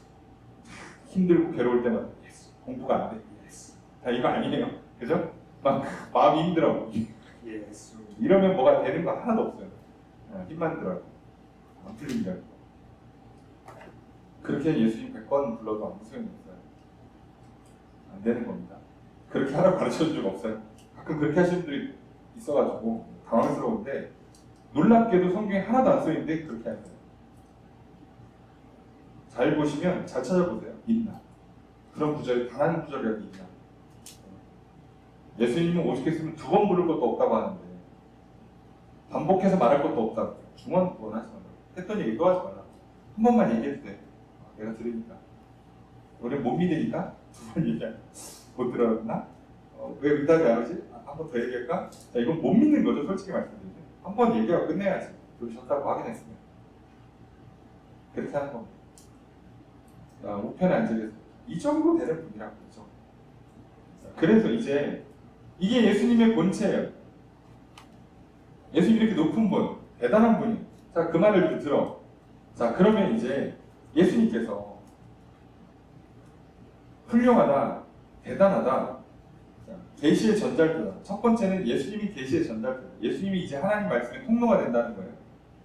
힘들고 괴로울 때마다 예수. 공부가 안 돼. 예수. 다 이거 아니에요. 그죠? 막 마음이 힘들어. 예수. 이러면 뭐가 되는 거 하나도 없어요. 힘만 들어요. 안 풀립니다. 그렇게 예수님 100번 불러도 아무 소용이 없어요. 안 되는 겁니다. 그렇게 하라고 가르쳐준 적 없어요. 가끔 그렇게 하시는 분들이 있어가지고 당황스러운데, 놀랍게도 성경에 하나도 안 써있는데 그렇게 하세요. 잘 보시면, 잘 찾아보세요. 있나? 그런 구절이 단 한 구절이라도 있나? 예수님은 오죽했으면 2번 부를 것도 없다고 하는데 반복해서 말할 것도 없다고. 중원하지 말라. 했던 얘기 또 하지 말라. 한 번만 얘기해도 돼. 내가 들으니까. 우리 못 믿으니까 2번 얘기하면 못 들었나? 왜 응답이 안 오지? 한 번 더 얘기할까? 자, 이건 못 믿는 거죠, 솔직히 말씀드리면. 한 번 얘기하고 끝내야지. 들으셨다고 확인했으면. 그렇게 하는 겁니다. 자, 우편에 앉으겠습니다. 이 정도 되는 분이라고 그러죠. 그래서 이제 이게 예수님의 본체예요. 예수님이 이렇게 높은 분, 대단한 분이. 자, 그 말을 들어. 자, 그러면 이제 예수님께서 훌륭하다, 대단하다, 계시의 전달자다. 첫 번째는 예수님이 계시의 전달자다. 예수님이 이제 하나님 말씀의 통로가 된다는 거예요.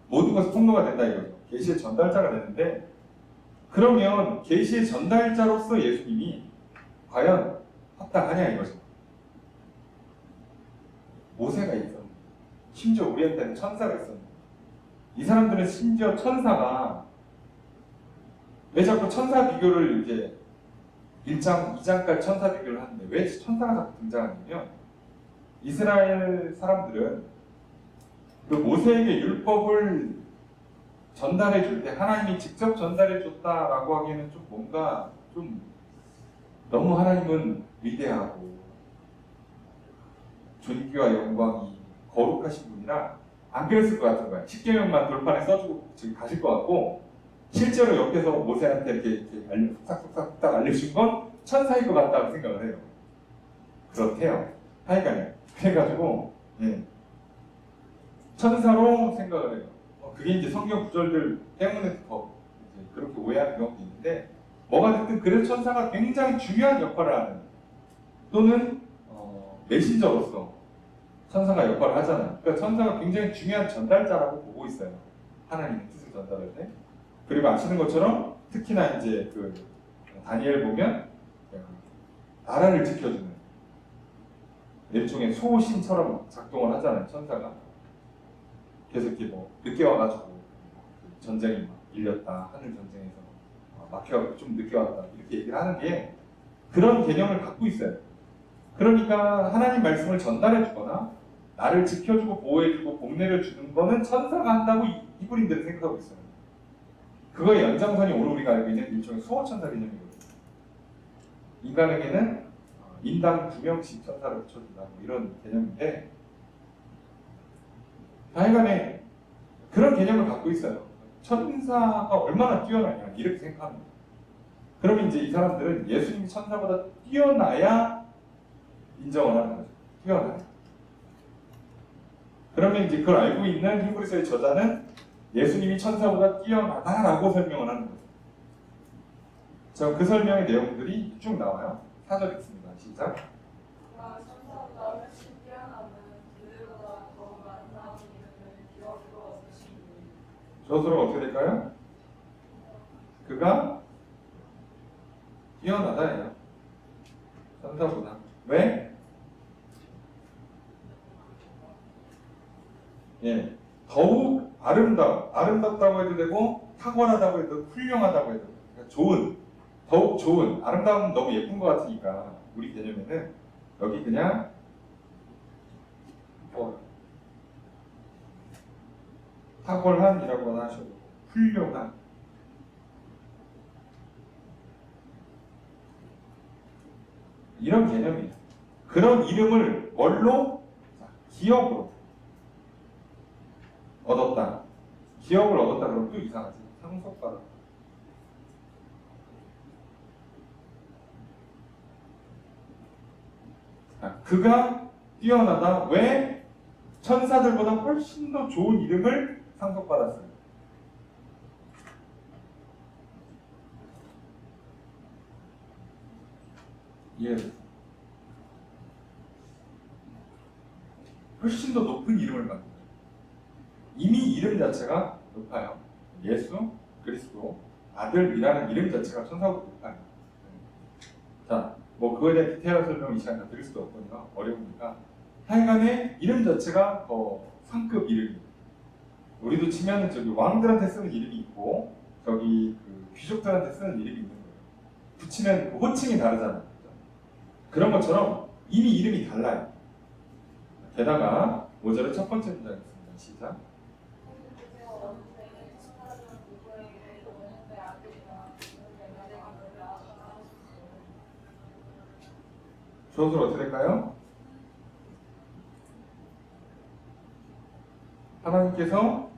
모든 것의 통로가 된다 이거죠. 계시의 전달자가 되는데, 그러면 계시의 전달자로서 예수님이 과연 합당하냐 이거죠. 모세가 있었는데, 심지어 우리한테는 천사가 있었는데, 이 사람들은 심지어 천사가, 왜 자꾸 천사 비교를 이제 1장, 2장까지 천사 비교를 하는데 왜 천사가 자꾸 등장하냐면, 이스라엘 사람들은 그 모세에게 율법을 전달해 줄 때 하나님이 직접 전달해 줬다라고 하기에는 좀 뭔가 좀 너무 하나님은 위대하고 존귀와 영광이 거룩하신 분이라 안 그랬을 것 같은 거야. 10계명만 돌판에 써주고 지금 가실 것 같고, 실제로 옆에서 모세한테 이렇게 쏙싹 알려준 건 천사일 것 같다고 생각을 해요. 그렇대요. 하여간에. 그래가지고, 천사로 생각을 해요. 그게 이제 성경 구절들 때문에 더 이제 그렇게 오해하는 경우도 있는데, 뭐가 됐든 그래서 천사가 굉장히 중요한 역할을 하는, 또는 메신저로서 천사가 역할을 하잖아요. 그러니까 천사가 굉장히 중요한 전달자라고 보고 있어요. 하나님의 뜻을 전달할 때. 그리고 아시는 것처럼 특히나 이제 그 다니엘 보면 나라를 지켜주는 일종의 소신처럼 작동을 하잖아요. 천사가. 그래서 이렇게 뭐 늦게 와가지고 전쟁이 막 밀렸다, 하늘 전쟁에서 막혀가지고 좀 늦게 왔다, 이렇게 얘기를 하는 게 그런 개념을 갖고 있어요. 그러니까 하나님 말씀을 전달해 주거나 나를 지켜주고 보호해주고 복내를 주는 거는 천사가 한다고 이브린들은 생각하고 있어요. 그거의 연장선이 오늘 우리가 알고 있는 일종의 수호천사 개념이거든요. 인간에게는 인당 2명씩 천사를 붙여준다, 뭐 이런 개념인데, 하여간에 그런 개념을 갖고 있어요. 천사가 얼마나 뛰어나냐, 이렇게 생각합니다. 그러면 이제 이 사람들은 예수님이 천사보다 뛰어나야 인정을 하는 거죠. 뛰어나야. 그러면 이제 그걸 알고 있는 히브리서의 저자는 예수님이 천사보다 뛰어나다라고 설명을 하는 거죠. 자, 그 설명의 내용들이 쭉 나와요. 4절 읽습니다. 시작. 천사보다 훨씬 뛰어나는 그들보다 더 많은 이름을 기업으로 얻으시니. 저수로 어떻게 될까요? 그가 뛰어나다예요. 천사보다. 왜? 예, 더욱 아름답다고 해도 되고, 탁월하다고 해도, 훌륭하다고 해도, 그러니까 좋은, 더욱 좋은, 아름다움은 너무 예쁜 것 같으니까 우리 개념에는 여기 그냥 탁월한이라고 하셔도 훌륭한, 이런 개념이에요. 그런 이름을 뭘로? 기업으로 얻었다. 기업을 얻었다 그러면 또 이상하지. 상속받았다. 그가 뛰어나다. 왜? 천사들보다 훨씬 더 좋은 이름을 상속받았어요. 이해됐어요? 훨씬 더 높은 이름을 받는 거예요. 이미 이름 자체가 높아요. 예수, 그리스도, 아들이라는 이름 자체가 천사보다 높아요. 자, 뭐 그거에 대한 디테일한 설명 이 시간 다 드릴 수도 없거든요. 어려우니까. 하여간에 이름 자체가 더 상급 이름이에요. 우리도 치면은 저기 왕들한테 쓰는 이름이 있고, 저기 그 귀족들한테 쓰는 이름이 있는 거예요. 붙이면 그 호칭이 다르잖아요. 그런 것처럼 이미 이름이 달라요. 게다가 5절의 첫 번째 문장이었습니다. 시작. 조수로 어떻게 될까요? 하나님께서,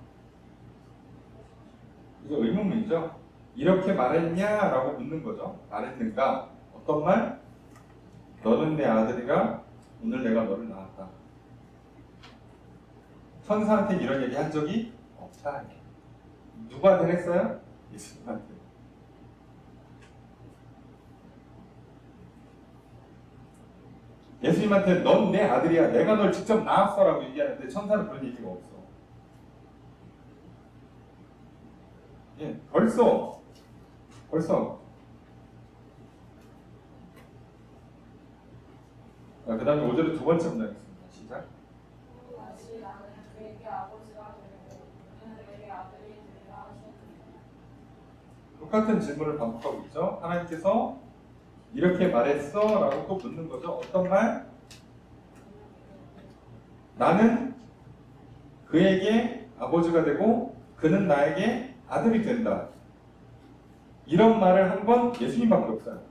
이거 의문문이죠. 이렇게 말했냐라고 묻는 거죠. 말했는가? 어떤 말? 너는 내 아들이라 오늘 내가 너를 낳았다. 천사한테 이런 얘기 한 적이 없다. 누구한테 했어요? 예수님한테. 예수님한테 넌 내 아들이야, 내가 널 직접 낳았어라고 얘기하는데 천사는 그런 얘기가 없어. 예, 벌써 그 다음에 5절의 두 번째 문장이겠습니다. 시작. 다시 나는 그에게 아버지가 되고 그는 내게 아들이 되리라 하시니. 똑같은 질문을 반복하고 있죠. 하나님께서 이렇게 말했어? 라고 또 묻는 거죠. 어떤 말? 나는 그에게 아버지가 되고 그는 나에게 아들이 된다. 이런 말을 한 건 예수님밖에 없어요.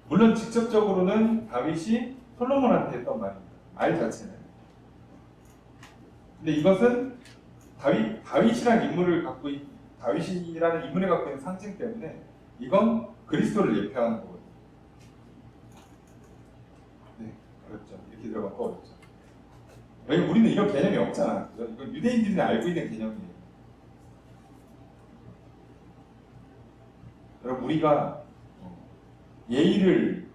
물론 직접적으로는 다윗이 솔로몬한테 했던 말입니다. 말 자체는. 근데 이것은 다윗이라는 인물을 갖고 다윗이라는 인물을 갖고 있는 상징 때문에 이건 그리스도를 예표하는 거거든요. 네, 어렵죠. 이렇게 들어가고 어렵죠. 왜냐면 우리는 이런 개념이 없잖아. 그죠? 이건 유대인들이 알고 있는 개념이에요. 여러분 우리가 예의를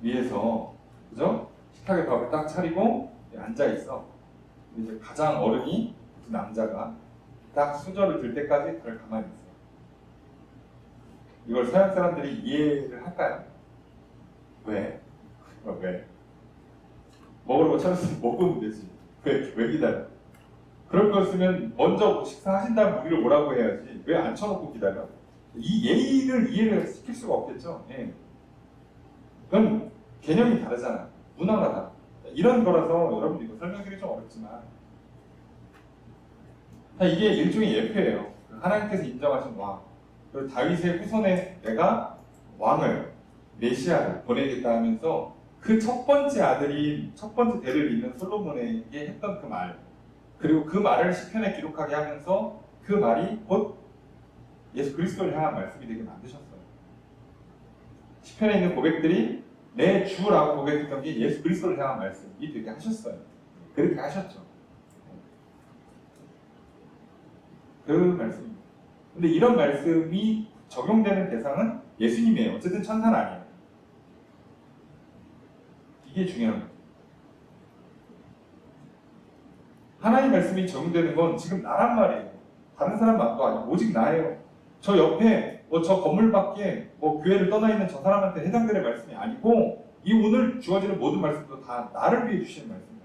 위해서 그죠? 식탁에 밥을 딱 차리고 앉아 있어. 이제 가장 어른이 그 남자가 딱 수저를 들 때까지 그걸 가만히 있어. 이걸 서양 사람들이 이해를 할까요? 왜? 왜? 먹으려고 차렸으면 먹으면 되지. 왜 기다려? 그럴 거였으면 먼저 식사하신 다음 우리를 오라고 해야지. 왜 안 쳐놓고 기다려? 이 예의를 이해를 시킬 수가 없겠죠. 예. 그건 개념이 다르잖아. 문화가 다르다. 이런 거라서 여러분들 이거 설명드리기 좀 어렵지만 이게 일종의 예표예요. 하나님께서 인정하신 왕. 그리고 다윗의 후손에 내가 왕을 메시아를 보내겠다 하면서 그 첫 번째 아들이 첫 번째 대를 잇는 솔로몬에게 했던 그 말, 그리고 그 말을 시편에 기록하게 하면서 그 말이 곧 예수 그리스도를 향한 말씀이 되게 만드셨어요. 시편에 있는 고백들이 내 주라고 고백했던 게 예수 그리스도를 향한 말씀이 되게 하셨어요. 그렇게 하셨죠. 그 말씀입니다. 근데 이런 말씀이 적용되는 대상은 예수님이에요. 어쨌든 천사는 아니에요. 이게 중요한 거예요. 하나님 말씀이 적용되는 건 지금 나란 말이에요. 다른 사람 말도 아니고 오직 나예요. 저 옆에 저 건물 밖에 교회를 떠나 있는 저 사람한테 해당되는 말씀이 아니고 이 오늘 주어지는 모든 말씀도 다 나를 위해 주시는 말씀이에요.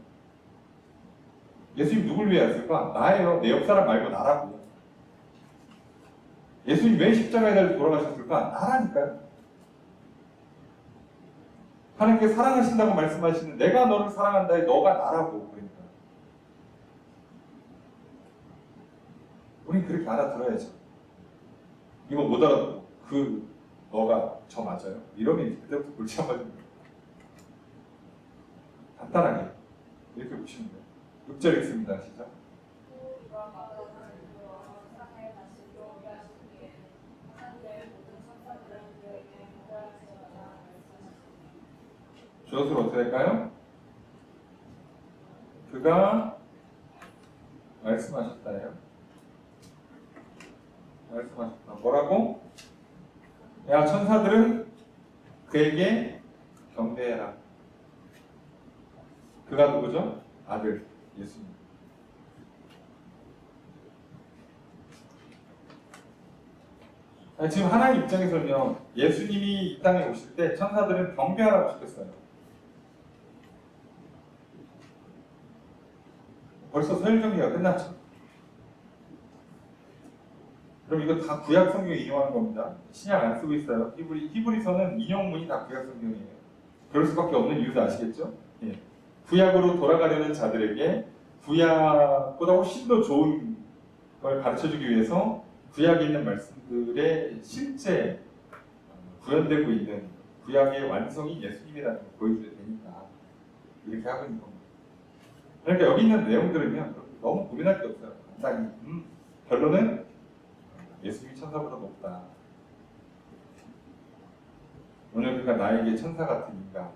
예수님 누굴 위해 하실까? 나예요. 내 옆 사람 말고 나라고. 예수님 왜 십자가에 달려 돌아가셨을까? 나라니까요. 하나님께 사랑하신다고 말씀하시는 내가 너를 사랑한다에 너가 나라고. 그러니까 우린 그렇게 알아들어야죠. 이거 못 알아듣고 너가 저 맞아요? 이러면 그때부터 골치 아파집니다. 간단하게 이렇게 보시면 돼요. 6절 읽습니다. 시작. 주어수로 어떻게 할까요? 그가 말씀하셨다예요. 말씀하셨다. 뭐라고? 야 천사들은 그에게 경배해라. 그가 누구죠? 아들 예수님. 지금 하나님 입장에서는요, 예수님이 이 땅에 오실 때 천사들은 경배하라고 시켰어요. 벌써 서열 정리가 끝났죠. 그럼 이거 다 구약 성경에 인용하는 겁니다. 신약 안 쓰고 있어요. 히브리서는 인용문이 다 구약 성경이에요. 그럴 수밖에 없는 이유도 아시겠죠? 예. 구약으로 돌아가려는 자들에게 구약보다 훨씬 더 좋은 걸 가르쳐주기 위해서 구약에 있는 말씀들의 실제 구현되고 있는 구약의 완성이 예수님이라는 걸 보여줘야 되니까 이렇게 하고 있는 겁니다. 그러니까 여기 있는 내용들은요 너무 고민할 게 없어요. 간단히 결론은 예수님이 천사보다 높다. 오늘 그가 나에게 천사 같은 인간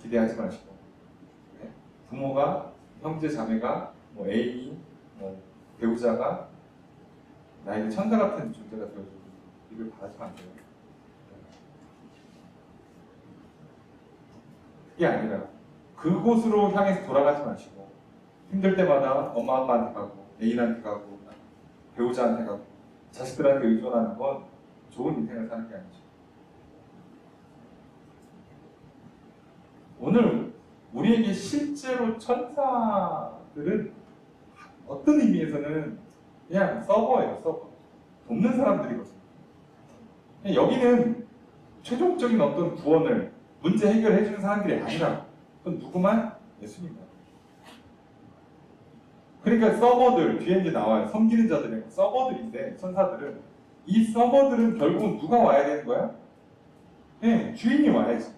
기대하지 마시고 네? 부모가 형제 자매가 애인이 배우자가 나에게 천사 같은 존재가 되어주고 이걸 바라시면 안 돼요. 그게 아니라 그곳으로 향해서 돌아가지 마시고 힘들 때마다 엄마 아빠한테 가고 애인한테 가고 배우자한테 가고 자식들한테 의존하는 건 좋은 인생을 사는 게 아니죠. 오늘 우리에게 실제로 천사들은 어떤 의미에서는 그냥 서버예요. 서버. 돕는 사람들이거든요. 여기는 최종적인 어떤 구원을 문제 해결해 주는 사람들이 아니라 그건 누구만? 예수님입니다. 그러니까 서버들, 뒤에 이제 나와요. 섬기는 자들이 서버들인데 천사들은 이 서버들은 결국은 누가 와야 되는 거야? 네, 주인이 와야지.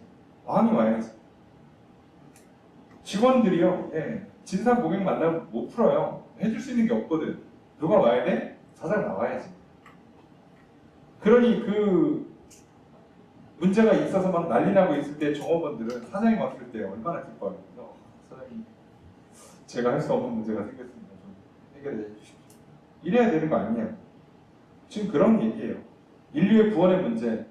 왕이 와야지. 직원들이요. 네, 진상 고객 만나면 못 풀어요. 해줄 수 있는 게 없거든. 누가 와야 돼? 사장 나와야지. 그러니 그 문제가 있어서 막 난리 나고 있을 때 종업원들은 사장이 왔을 때 얼마나 기뻐요. 사장님 제가 할 수 없는 문제가 생겼습니다. 좀 해결해 주십시오. 이래야 되는 거 아니에요. 지금 그런 얘기예요. 인류의 구원의 문제,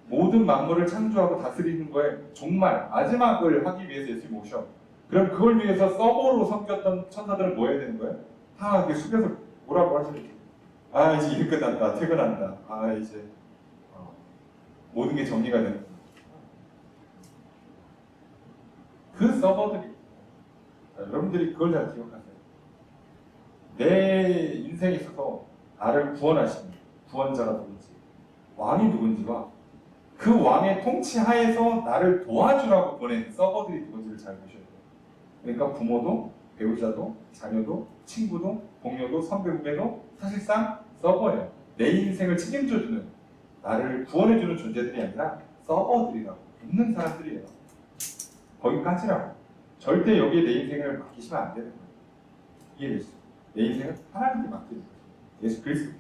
모든 만물을 창조하고 다스리는 거에 정말 마지막을 하기 위해서 예수님 오셔. 그럼 그걸 위해서 서버로 섬겼던 천사들은 뭐 해야 되는 거예요? 다 이렇게 숙여서 뭐라고 하시는지. 아, 이제 일 끝났다. 퇴근한다. 아, 이제 모든 게 정리가 되는 그 서버들이. 여러분들이 그걸 잘 기억하세요. 내 인생에 있어서 나를 구원하시는 구원자가 누군지, 왕이 누군지와 그 왕의 통치 하에서 나를 도와주라고 보낸 서버들이 누군지를 잘 보셔야 돼요. 그러니까 부모도, 배우자도, 자녀도, 친구도, 동료도, 선배, 후배도 사실상 서버예요. 내 인생을 책임져주는, 나를 구원해주는 존재들이 아니라 서버들이라고, 있는 사람들이에요. 거기까지라고. 절대 여기에 내 인생을 맡기시면 안 되는 거예요. 이해되시죠? 내 인생을 하나님께 맡기는 거예요. 예수 그리스도.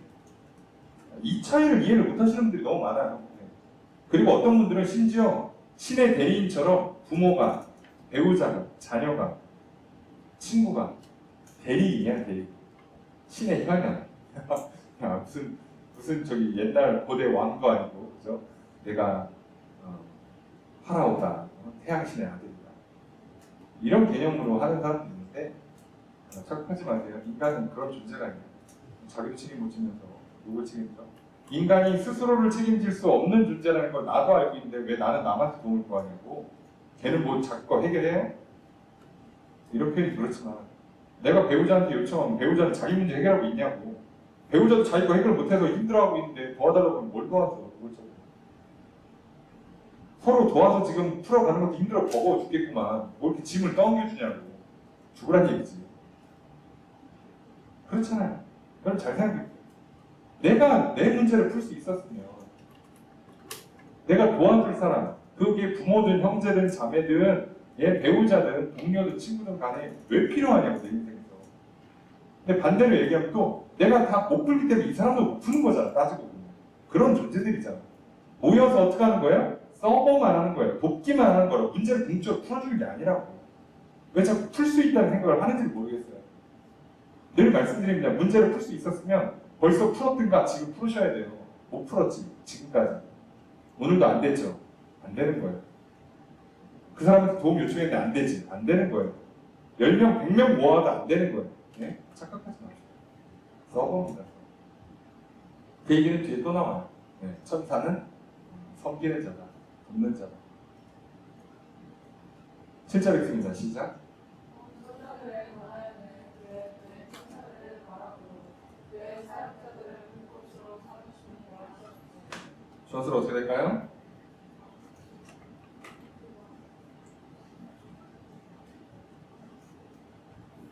이 차이를 이해를 못하시는 분들이 너무 많아요. 그리고 어떤 분들은 심지어 신의 대리인처럼 부모가, 배우자가, 자녀가, 친구가 대리인이야, 대리인. 신의 현현. 야, 무슨 저기 옛날 고대 왕도 아니고, 그죠? 내가 파라오다, 태양신의 아들이다. 이런 개념으로 하는 사람도 있는데 착각하지 마세요. 인간은 그런 존재가 아니에요. 자기도 책임 못 지면서 누굴 책임져? 인간이 스스로를 책임질 수 없는 존재라는 걸 나도 알고 있는데 왜 나는 남한테 도움을 구하냐고. 걔는 뭐 자기 거 해결해요? 이렇게 그렇지만 내가 배우자한테 요청하면 배우자는 자기 문제 해결하고 있냐고. 배우자도 자기 거 해결 못해서 힘들어하고 있는데 도와달라고 하면 뭘 도와줘? 그렇죠. 서로 도와서 지금 풀어가는 것도 힘들어 버거워 죽겠구만. 뭐 이렇게 짐을 떠넘겨주냐고. 죽으란 얘기지. 그렇잖아요. 그럼 잘 생각해요. 내가 내 문제를 풀 수 있었으면 내가 도와줄 사람, 그게 부모든 형제든 자매든 배우자든 동료든 친구든 간에 왜 필요하냐고 내 인생에서. 근데 반대로 얘기하면 또 내가 다 못 풀기 때문에 이 사람도 못 푸는 거잖아. 따지고 보면. 그런 존재들이잖아. 모여서 어떻게 하는 거예요? 서버만 하는 거예요. 돕기만 하는 거라고. 문제를 궁적으로 풀어주는 게 아니라고. 왜 자꾸 풀 수 있다는 생각을 하는지 모르겠어요. 늘 말씀드립니다. 문제를 풀 수 있었으면 벌써 풀었든가 지금 풀으셔야 돼요. 못 풀었지. 지금까지. 오늘도 안 됐죠. 안 되는 거예요. 그 사람한테 도움 요청했는데 안 되지. 안 되는 거예요. 10명, 100명 모아도 안 되는 거예요. 네? 착각하지 마세요. 서버입니다. 그 얘기는 뒤에 또 나와요. 네. 천사는 섬기는 자다. 돕는 자다. 7절 읽습니다. 시작. 천사들의 권하에는 그의 천사들을 바라고 그의 사역자들을 불꽃으로 삼으시니 하셨으니. 주어서 어떻게 될까요?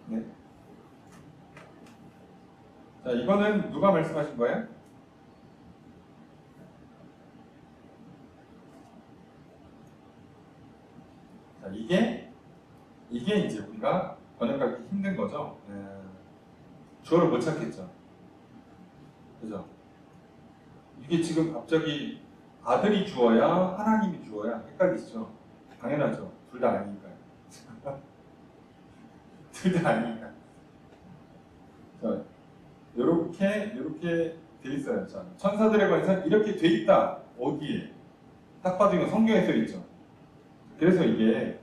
네. 자, 이거는 누가 말씀하신 거예요? 자, 이게 이제 우리가 번역하기 힘든 거죠. 주어를 못 찾겠죠. 그죠? 이게 지금 갑자기 아들이 주어야 하나님이 주어야 헷갈리시죠? 당연하죠. 둘 다 아니니까요. 둘 다 아니니까. 자, 요렇게 돼 있어요. 자, 천사들에 관해서 이렇게 돼 있다. 어디에? 딱 봐도 이거 성경에 써 있죠. 그래서 이게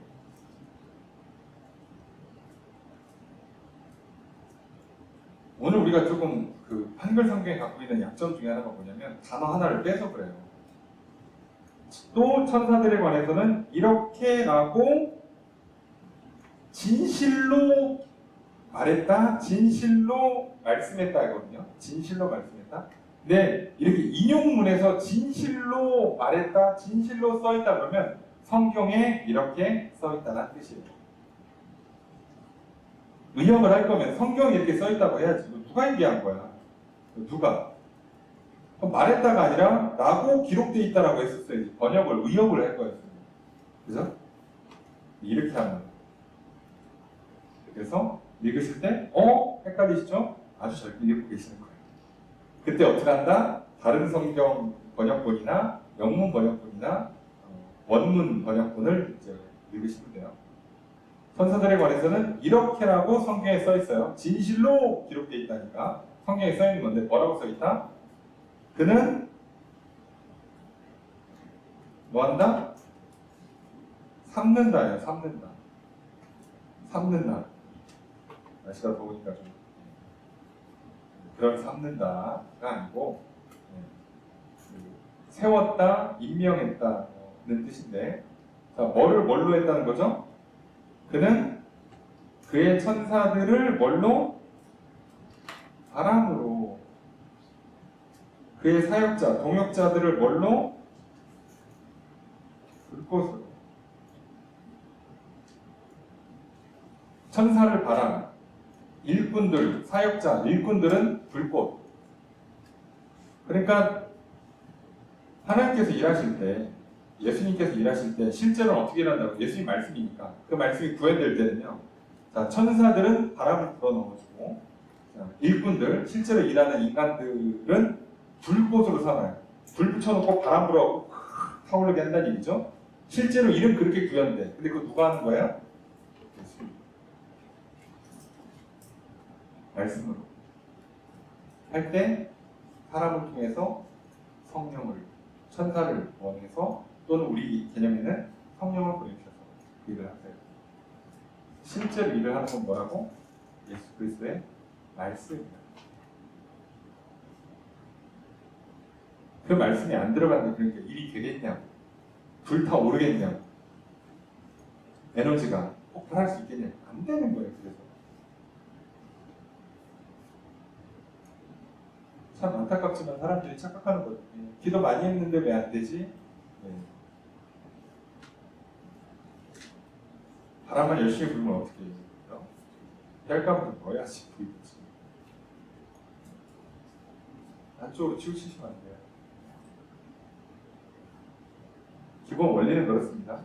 오늘 우리가 조금 그 한글 성경에 갖고 있는 약점 중에 하나가 뭐냐면 단어 하나를 빼서 그래요. 또 천사들에 관해서는 이렇게라고 진실로 말했다, 진실로 말씀했다 이거든요. 진실로 말씀했다. 네, 이렇게 인용문에서 진실로 말했다, 진실로 써있다 그러면 성경에 이렇게 써있다는 뜻이에요. 의역을 할 거면 성경에 이렇게 써있다고 해야지. 누가 얘기한 거야? 누가? 그럼 말했다가 아니라 라고 기록되어 있다라고 했었어야지. 번역을, 의역을 할 거였어요. 그죠? 이렇게 하는 거예요. 그래서 읽으실 때 헷갈리시죠? 아주 잘 읽고 계시는 거예요. 그때 어떻게 한다? 다른 성경 번역본이나 영문 번역본이나 원문 번역본을 이제 읽으시면 돼요. 천사들에 관해서는 이렇게라고 성경에 써 있어요. 진실로 기록되어 있다니까. 성경에 써 있는 건데 뭐라고 써 있다? 그는 뭐 한다? 삼는다예요. 삼는다. 날씨가 더우니까 좀 그런 삼는다가 아니고 세웠다, 임명했다는 뜻인데, 자, 뭘로 했다는 거죠? 그는 그의 천사들을 뭘로? 바람으로. 그의 사역자, 동역자들을 뭘로? 불꽃으로. 천사를 바람, 일꾼들, 사역자, 일꾼들은 불꽃. 그러니까 하나님께서 일하실 때, 예수님께서 일하실 때 실제로는 어떻게 일한다고? 예수님 말씀이니까. 그 말씀이 구현될 때는요. 자, 천사들은 바람을 불어넣어주고, 자, 일꾼들, 실제로 일하는 인간들은 불꽃으로 살아요. 불 붙여놓고 바람 불어갖고 타오르게 한다는 얘기죠. 실제로 일은 그렇게 구현돼. 근데 그거 누가 하는 거예요? 예수님. 말씀으로. 할 때 사람을 통해서 성령을, 천사를 원해서 또는 우리 개념에는 성령을 보내주셔서 그 일을 하세요. 실제로 일을 하는 건 뭐라고? 예수 그리스도의 말씀입니다. 그 말씀이 안 들어가는데 그러니까 일이 되겠냐고, 불타오르겠냐고, 에너지가 폭발할 수 있겠냐고, 안 되는 거예요. 그래서 참 안타깝지만 사람들이 착각하는 거죠. 기도 많이 했는데 왜 안 되지? 바람만 열심히 불면 어떻게 해요? 뗄감도 넣어야지 보이지. 안쪽으로 치우치시면 안 돼요. 기본 원리는 그렇습니다.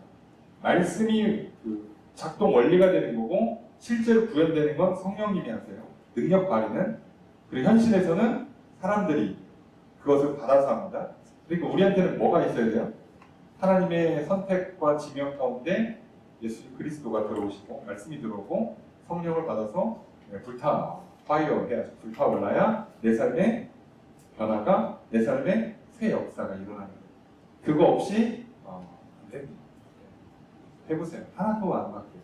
말씀이 그 작동 원리가 되는 거고 실제로 구현되는 건 성령님이 하세요. 능력 발휘는. 그리고 현실에서는 사람들이 그것을 받아서 합니다. 그러니까 우리한테는 뭐가 있어야 돼요? 하나님의 선택과 지명 가운데 예수 그리스도가 들어오시고 말씀이 들어오고 성령을 받아서 파이어 해야죠. 불타올라야 내 삶의 변화가, 내 삶의 새 역사가 일어나는 거예요. 그거 없이 안 됩니다. 해보세요. 하나도 안 바뀌어요.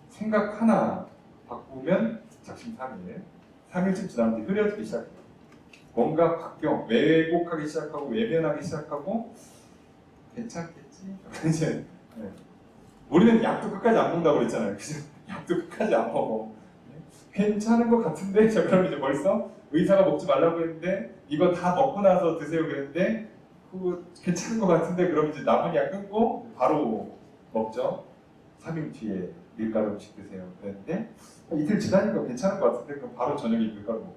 생각 하나 바꾸면 작심삼일, 3일쯤 지나면 흐려지기 시작해요. 뭔가 바뀌어, 왜곡하기 시작하고 외면하기 시작하고 괜찮겠지? 이제 우리는 약도 끝까지 안 먹는다고 그랬잖아요. 그죠? 약도 끝까지 안 먹어. 괜찮은 것 같은데? 자, 그럼 이제 벌써 의사가 먹지 말라고 했는데 이거 다 먹고 나서 드세요 그랬는데 그거 괜찮은 것 같은데 그럼 이제 남은 약 끊고 바로 먹죠. 3일 뒤에 밀가루 음식 드세요 그랬는데 이틀 지나니까 괜찮은 것 같은데 그럼 바로 저녁에 밀가루 먹고.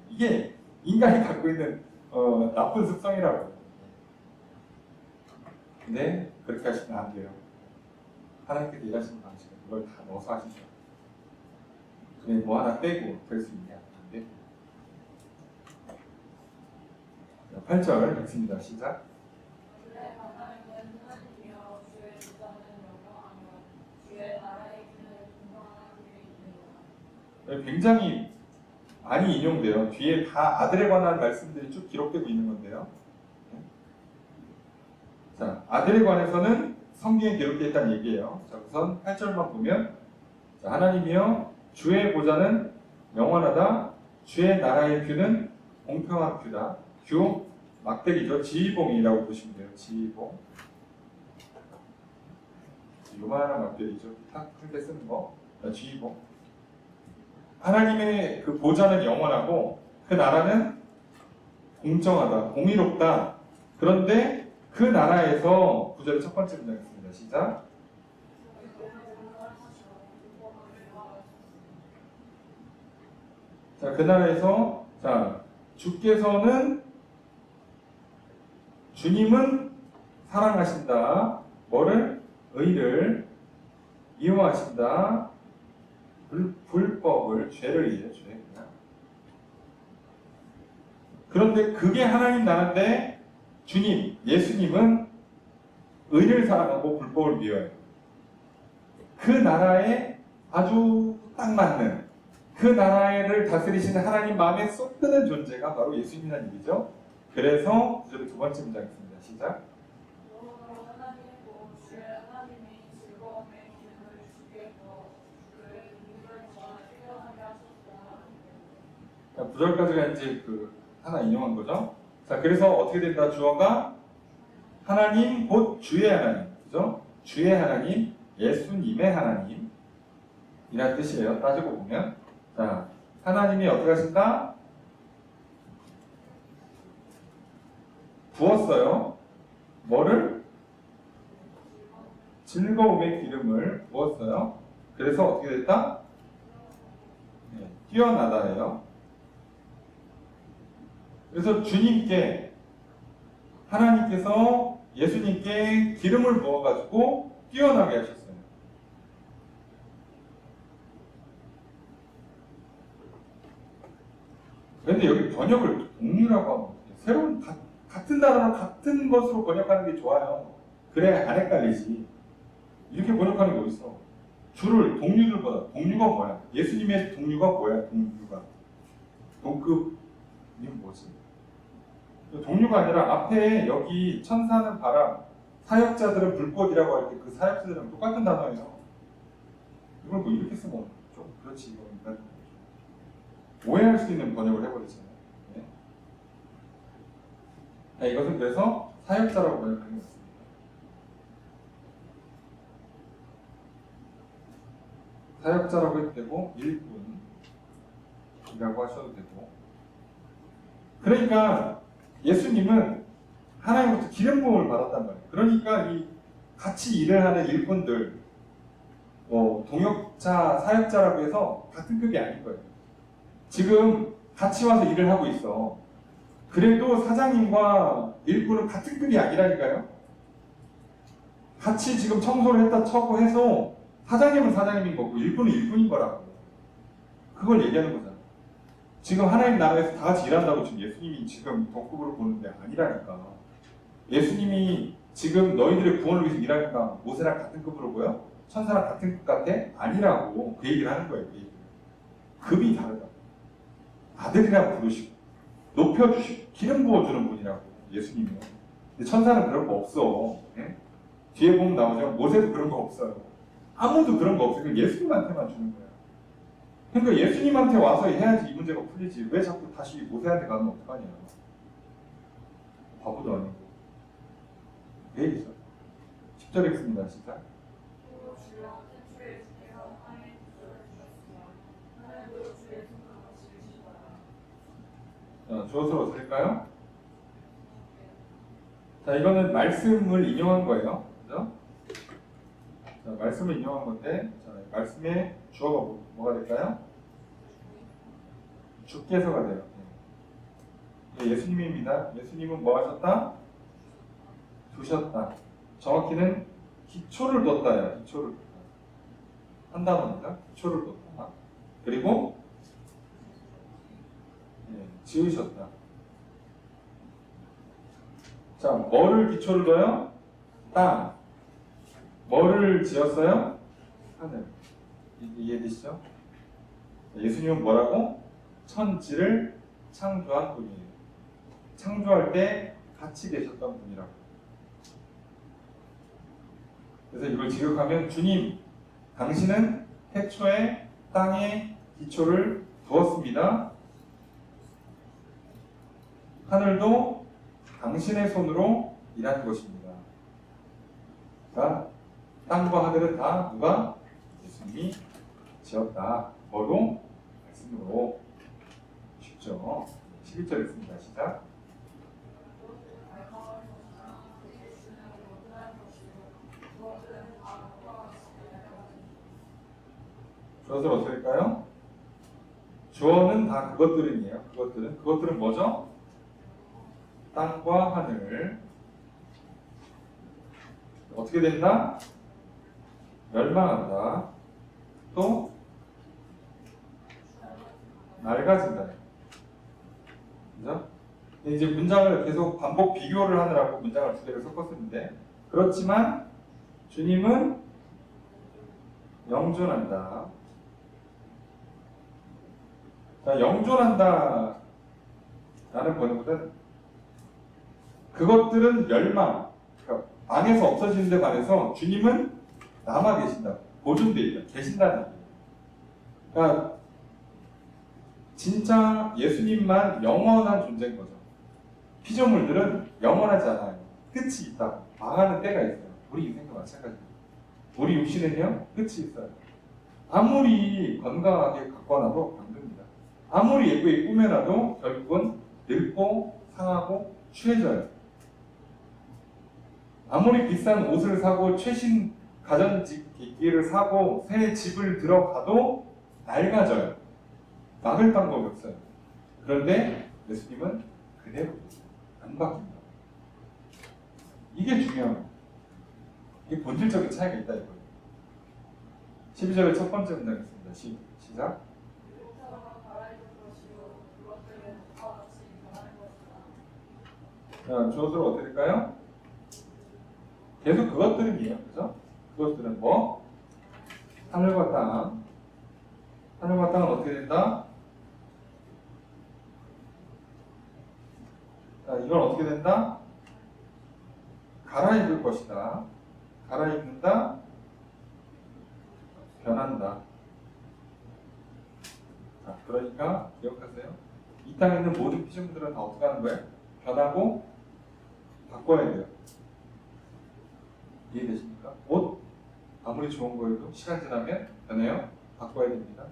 이게 인간이 갖고 있는 나쁜 습성이라고. 근데 그렇게 하시면 안 돼요. 하나님께서 일하시는 방식은 그걸 다 넣어서 하시죠. 그냥 뭐 하나 빼고 될 수 있냐? 안 돼. 8절 읽습니다. 시작. 굉장히 많이 인용돼요. 뒤에 다 아들에 관한 말씀들이 쭉 기록되고 있는 건데요. 자, 아들에 관해서는 성경에 기록되어 있다는 얘기예요. 자, 우선 8절만 보면 자, 하나님이여 주의 보좌는 영원하다. 주의 나라의 규는 공평한 규다. 규 막대기죠. 지휘봉이라고 보시면 돼요. 지휘봉. 요만한 막대기죠. 딱 큰 데 쓰는 거. 지휘봉. 하나님의 그 보좌는 영원하고 그 나라는 공정하다, 공의롭다. 그런데 그 나라에서 구절 첫 번째 문장 있습니다. 시작. 자, 그 나라에서 자 주께서는 주님은 사랑하신다. 뭐를? 의를 이용하신다. 불법을, 죄를 이해해 줘요. 그런데 그게 하나님 나라인데 주님, 예수님은 의를 사랑하고 불법을 미워해요. 그 나라의 아주 딱 맞는 그 나라를 다스리시는 하나님 마음에 쏙 드는 존재가 바로 예수님이라는 얘기죠. 그래서 구절의 두 번째 문장 있습니다. 시작. 하나님이고 주의 하나님이 즐거움의 기름을 주께서 그의 이름을 전하 뛰어나게 하셨다. 9절까지가 이제 그 하나 인용한 거죠. 자, 그래서 어떻게 된다? 주어가 하나님 곧 주의 하나님, 그죠? 주의 하나님, 예수님의 하나님 이란 뜻이에요. 따지고 보면, 자, 하나님이 어떻게 하신다? 부었어요. 뭐를? 즐거움의 기름을 부었어요. 그래서 어떻게 됐다? 네, 뛰어나다예요. 그래서 주님께 하나님께서 예수님께 기름을 부어가지고 뛰어나게 하셨어요. 그런데 여기 번역을 동류라고 하면 새로운 같은 단어로 같은 것으로 번역하는 게 좋아요. 그래야 안 헷갈리지. 이렇게 번역하는 게 어딨어? 주를 동류들보다 동류가 뭐야? 예수님의 동류가 뭐야? 동류가 동급 이건 뭐지? 동류가 아니라 앞에 여기 천사는 바람, 사역자들은 불꽃이라고 할 때 그 사역자들은 똑같은 단어예요. 이걸 뭐 이렇게 쓰면 좀 그렇지 이거 인간 오해할 수 있는 번역을 해버리잖아요. 네. 자, 이것은 그래서 사역자라고 번역하는 것입니다. 사역자라고 해도 되고 일꾼이라고 하셔도 되고. 그러니까 예수님은 하나님부터 기름 부음을 받았단 말이에요. 그러니까 이 같이 일을 하는 일꾼들, 동역자, 사역자라고 해서 같은 급이 아닌 거예요. 지금 같이 와서 일을 하고 있어. 그래도 사장님과 일꾼은 같은 급이 아니라니까요. 같이 지금 청소를 했다 쳐고 해서 사장님은 사장님인 거고 일꾼은 일꾼인 거라고. 그걸 얘기하는 거잖아. 지금 하나님 나라에서 다 같이 일한다고 지금 예수님이 지금 덕급으로 보는데 아니라니까. 예수님이 지금 너희들의 구원을 위해서 일하니까 모세랑 같은 급으로 보여? 천사랑 같은 급 같아? 아니라고 그 얘기를 하는 거예요. 그 얘기를. 급이 다르다. 아들이라고 부르시고 높여주시고 기름 부어주는 분이라고 예수님은. 근데 천사는 그런 거 없어. 예? 뒤에 보면 나오죠. 모세도 그런 거 없어요. 아무도 그런 거 없어요. 예수님한테만 주는 거야. 그러니까 예수님한테 와서 해야지 이 문제가 풀리지. 왜 자꾸 다시 모세한테 가면 어떡하냐. 바보도 아니고. 왜 있어? 10절 읽습니다. 시작. 또 주여 주의 주께서 하나님의 뜻을 주셨으며 하나님도 주의 손으로 지으시더라. 주어서 어떻게 할까요? 자, 이거는 말씀을 인용한 거예요. 그죠? 자, 말씀을 인용한 건데, 자, 말씀의 주어가 뭐가 될까요? 주께서가 돼요. 네, 예수님입니다. 예수님은 뭐 하셨다? 두셨다. 정확히는 기초를 뒀다요. 기초를 뒀다. 한 단어입니다. 기초를 뒀다. 그리고 지으셨다. 자, 뭐를 기초를 둬요? 땅. 뭐를 지었어요? 하늘. 이해되시죠? 예수님은 뭐라고? 천지를 창조한 분이에요. 창조할 때 같이 계셨던 분이라고. 그래서 이걸 지극하면 주님, 당신은 태초에 땅에 기초를 두었습니다. 하늘도 당신의 손으로 일한 것입니다. 자, 땅과 하늘은 다 누가? 예수님이 지었다. 뭐로? 말씀으로. 쉽죠? 11절 읽습니다. 시작. 주어는 어떻게 할까요? 주어는 다 그것들은이에요. 그것들은 뭐죠? 땅과 하늘. 어떻게 된다? 멸망한다. 또 낡아진다. 그죠? 이제 문장을 계속 반복 비교를 하느라고 문장을 두 개를 섞었었는데, 그렇지만 주님은 영존한다. 자, 영존한다 라는 번역은 그것들은 멸망, 그러니까 망해서 없어지는 데 반해서 주님은 남아 계신다, 보존되어 있다, 계신다는 얘기예요. 그러니까 진짜 예수님만 영원한 존재인 거죠. 피조물들은 영원하지 않아요. 끝이 있다, 망하는 때가 있어요. 우리 인생도 마찬가지예요. 우리 육신은요, 끝이 있어요. 아무리 건강하게 가꿔놔도 안 됩니다. 아무리 예쁘게 꾸며놔도 결국은 늙고 상하고 추해져요. 아무리 비싼 옷을 사고 최신 가전기기를 사고 새 집을 들어가도 낡아져요. 막을 방법이 없어요. 그런데 예수님은 그대로 안 바뀝니다. 이게 중요한 거예요. 이게 본질적인 차이가 있다 이거예요. 12절의 첫 번째 문장 있습니다. 시작. 용사가 갈아입을 것이요 그것들은 다 같이 변할 것이다. 자, 주어들은 어떻게 될까요? 계속 그것들은이에요. 그죠? 그것들은 뭐? 하늘과 땅. 하늘과 땅은 어떻게 된다? 자, 이건 어떻게 된다? 갈아입을 것이다. 갈아입는다. 변한다. 자, 그러니까 기억하세요. 이 땅에 있는 모든 피조물들은 다 어떻게 하는 거예요? 변하고 바꿔야 돼요. 이해되십니까? 옷 아무리 좋은 거여도 시간 지나면 변해요. 바꿔야 됩니다.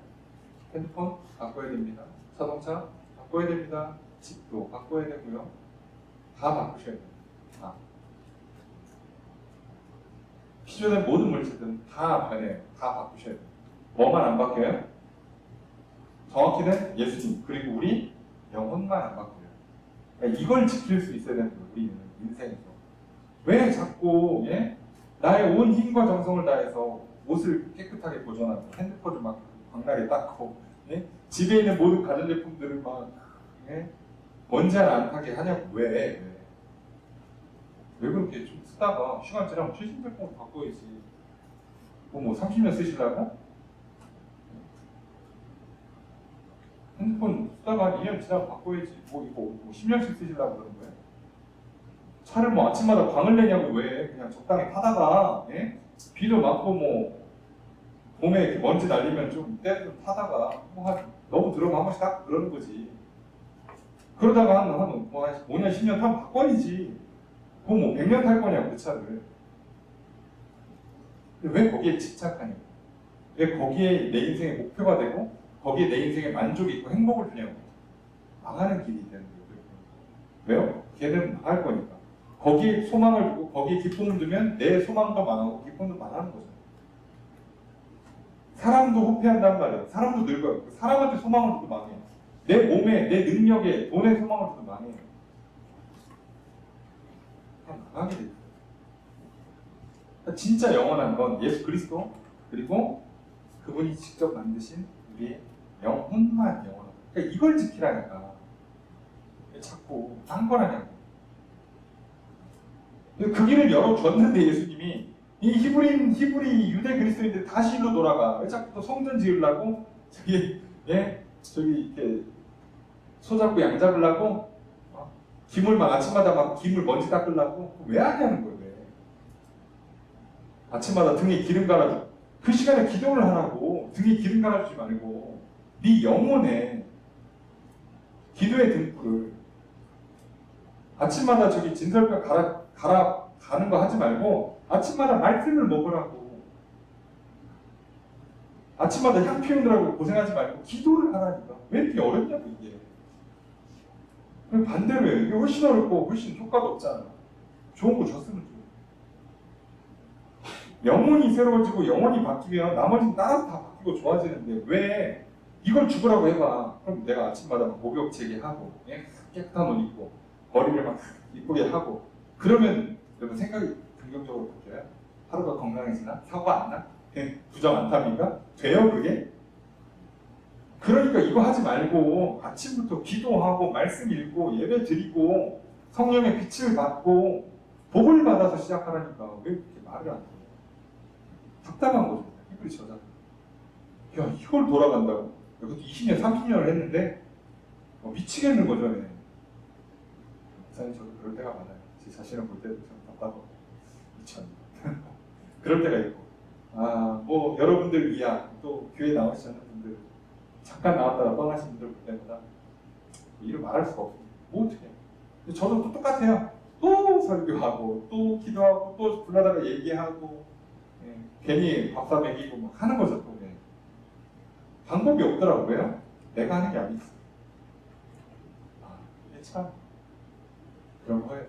핸드폰 바꿔야 됩니다. 자동차 바꿔야 됩니다. 집도 바꿔야 되고요. 다 바꾸셔야 돼요. 다. 피조된 모든 물질들은 다 변해요. 다 바꾸셔야 돼요. 뭐만 안 바뀌어요? 정확히는 예수님 그리고 우리 영혼만 안 바뀌어요. 그러니까 이걸 지킬 수 있어야 되는 거예요. 우리는 인생에서. 왜 자꾸 나의 온 힘과 정성을 다해서 옷을 깨끗하게 보존하고 핸드폰을 막 광나게 닦고 집에 있는 모든 가전제품들을 막 먼지 하나 안 타게 하냐고. 왜 그렇게 좀 쓰다가 시간 지나면 최신 제품으로 바꿔야지. 뭐 30년 쓰시려고? 핸드폰 쓰다가 2년 지나면 바꿔야지. 뭐 10년씩 쓰시려고 그러는 거예요? 차를 뭐 아침마다 광을 내냐고. 왜 그냥 적당히 타다가 비도 맞고 뭐 봄에 이렇게 먼지 날리면 좀 때도 좀 타다가 너무 들어오면 한 번씩 딱 그러는 거지. 그러다가 한 5년 10년 타면 바꿔야지. 그럼 뭐 100년 탈 거냐고 그 차를. 근데 왜 거기에 집착하냐고. 왜 거기에 내 인생의 목표가 되고 거기에 내 인생의 만족이 있고 행복을 주냐고. 망하는 길이 되는 거예요. 왜요? 걔는 망할 거니까. 거기에 소망을 두고 거기에 기쁨을 두면 내 소망도 망하고 기쁨도 망하는 거죠. 사람도 후퇴한단 말이에요. 사람도 늙어요. 사람한테 소망을 두고 망해요. 내 몸에, 내 능력에, 돈에 소망을 두고 망해요. 그냥 망하게 돼요. 진짜 영원한 건 예수 그리스도 그리고 그분이 직접 만드신 우리의 영혼만 영원한 거예요. 그러니까 이걸 지키라니까. 왜 자꾸 딴 거라냐고. 그 길을 열어줬는데 예수님이 이 히브리 유대 그리스도인들 다시 일로 돌아가. 왜 자꾸 또 성전 지으려고 저기 이렇게 소 잡고 양 잡으려고 기물 막 아침마다 막 기물 먼지 닦으려고 왜 하냐는 거예요. 왜? 아침마다 등에 기름 갈아줘. 그 시간에 기도를 하라고. 등에 기름 갈아주지 말고 네 영혼에 기도의 등불을 아침마다 저기 진설뼈 갈아 가는 거 하지 말고 아침마다 말씀을 먹으라고. 아침마다 향 피우느라고 고생하지 말고 기도를 하라니까. 왜 이렇게 어렵냐고 이게. 반대로 해요. 이게 훨씬 어렵고 훨씬 효과도 없잖아. 좋은 거 줬으면 좋아. 영혼이 새로워지고 영혼이 바뀌면 나머지는 따라서 다 바뀌고 좋아지는데 왜 이걸 죽으라고 해봐. 그럼 내가 아침마다 목욕제게 하고 깨끗한 옷 입고 머리를 막 이쁘게 하고 그러면 여러분 생각이 긍정적으로 바뀌어요? 하루가 건강해지나? 사고 안 나? 부정 안 탑니까? 돼요 그게? 그러니까 이거 하지 말고 아침부터 기도하고 말씀 읽고 예배 드리고 성령의 빛을 받고 복을 받아서 시작하라니까. 왜 그렇게 말을 안 해요? 답답한 거죠. 히브리 저자. 야 이걸 돌아간다고? 그것도 20년, 30년을 했는데 미치겠는 거죠. 네. 목사님 저도 그럴 때가 많아요. 제 자신을 볼 때도 참 답답하고 미쳤네. 그럴 때가 있고 뭐 여러분들 이야 또 교회 나오시지 않는 분들 잠깐 나왔다가 떠나신 분들 볼 때마다 이를 말할 수가 없어요. 뭐 어떻게 해요. 저도 또 똑같아요. 또 설교하고 또 기도하고 또 불러다가 얘기하고 괜히 밥사 먹이고 막 하는 거죠. 또 방법이 없더라고요. 내가 하는 게 아니었어요. 이게 참 그런 거예요.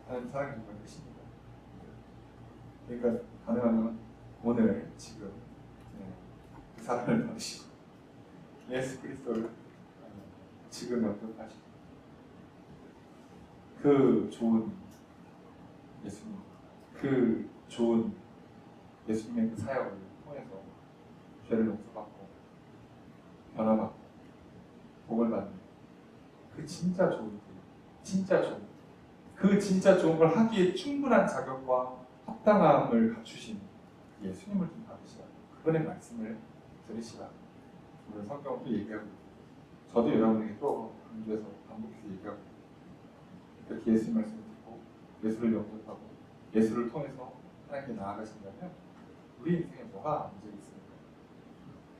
하나님 사랑이 정말 크십니다. 그러니까 가능하면 오늘 지금 그 사랑을 받으시고 예수 그리스도를 지금 영접하시고 그 좋은 예수님, 그 좋은 예수님의 그 사역을 통해서 죄를 용서받고 변화받고 복을 받는 그 진짜 좋은 길, 진짜 좋은 그 진짜 좋은 걸 하기에 충분한 자격과 합당함을 갖추신 예수님을 좀 받으시라. 그분의 말씀을 들으시라. 오늘 성경은 또 얘기하고 저도 여러분에게 또 강조해서 반복해서 얘기하고 이렇게 예수님 말씀을 듣고 예수를 영접하고 예수를 통해서 하나님께 나아가신다면 우리 인생에 뭐가 문제가 있습니까?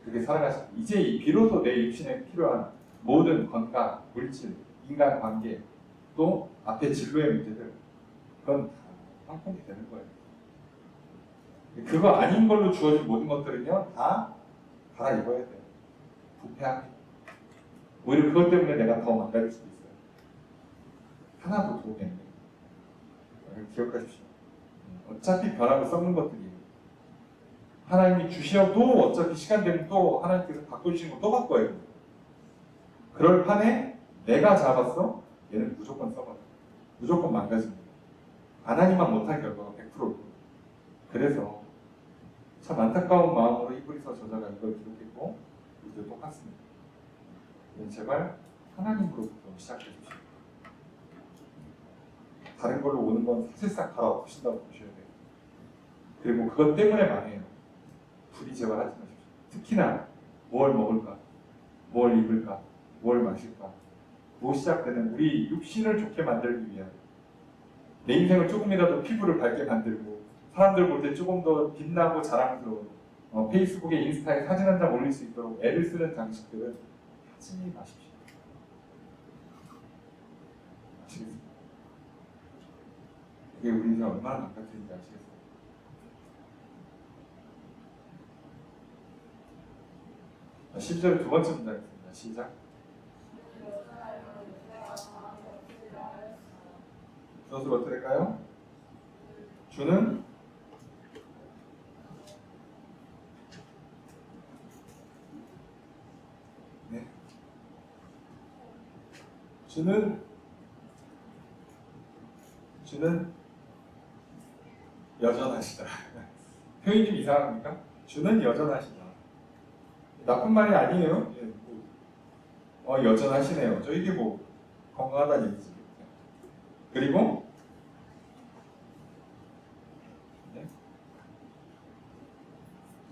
그렇게 살아가시고 이제 비로소 내 육신에 필요한 모든 건강, 물질, 인간관계 또 앞에 진로의 문제들 그건 다 형편이 되는 거예요. 그거 아닌 걸로 주어진 모든 것들은요 다 갈아입어야 돼요. 부패하게. 오히려 그것 때문에 내가 더 망가질 수도 있어요. 하나도 도움이 안 돼요. 기억하십시오. 어차피 변하고 썩는 것들이에요. 하나님이 주셔도 어차피 시간 되면 또 하나님께서 바꿔주시는 거 또 바꿔야 돼요. 그럴 판에 내가 잡았어? 얘는 무조건 썩어요. 무조건 망가집니다. 하나님만 못한 결과가 100%고. 그래서 참 안타까운 마음으로 히브리서 저자가 이걸 기록했고 우리도 똑같습니다. 제발 하나님으로부터 시작해 주십시오. 다른 걸로 오는 건 사실상 다 없으신다고 보셔야 돼요. 그리고 그것 때문에 망해요. 부디 제발 하지 마십시오. 특히나 뭘 먹을까, 뭘 입을까, 뭘 마실까 뭐 시작되는 우리 육신을 좋게 만들기 위한 내 인생을 조금이라도 피부를 밝게 만들고 사람들 볼 때 조금 더 빛나고 자랑스러운 페이스북에 인스타에 사진 한 장 올릴 수 있도록 애를 쓰는 장식들은 하지 마십시오. 아시겠습니까? 그게 우리 인생 얼마나 망가뜨린지 아시겠어요? 자, 10절 두 번째 문장 있습니다. 시작. 주어서 어떻게 될까요? 주는 주는 여전하시다. 표현이 좀 이상합니까? 주는 여전하시다. 나쁜 말이 아니에요. 여전하시네요. 저 이게 뭐 건강하다는 얘기지. 그리고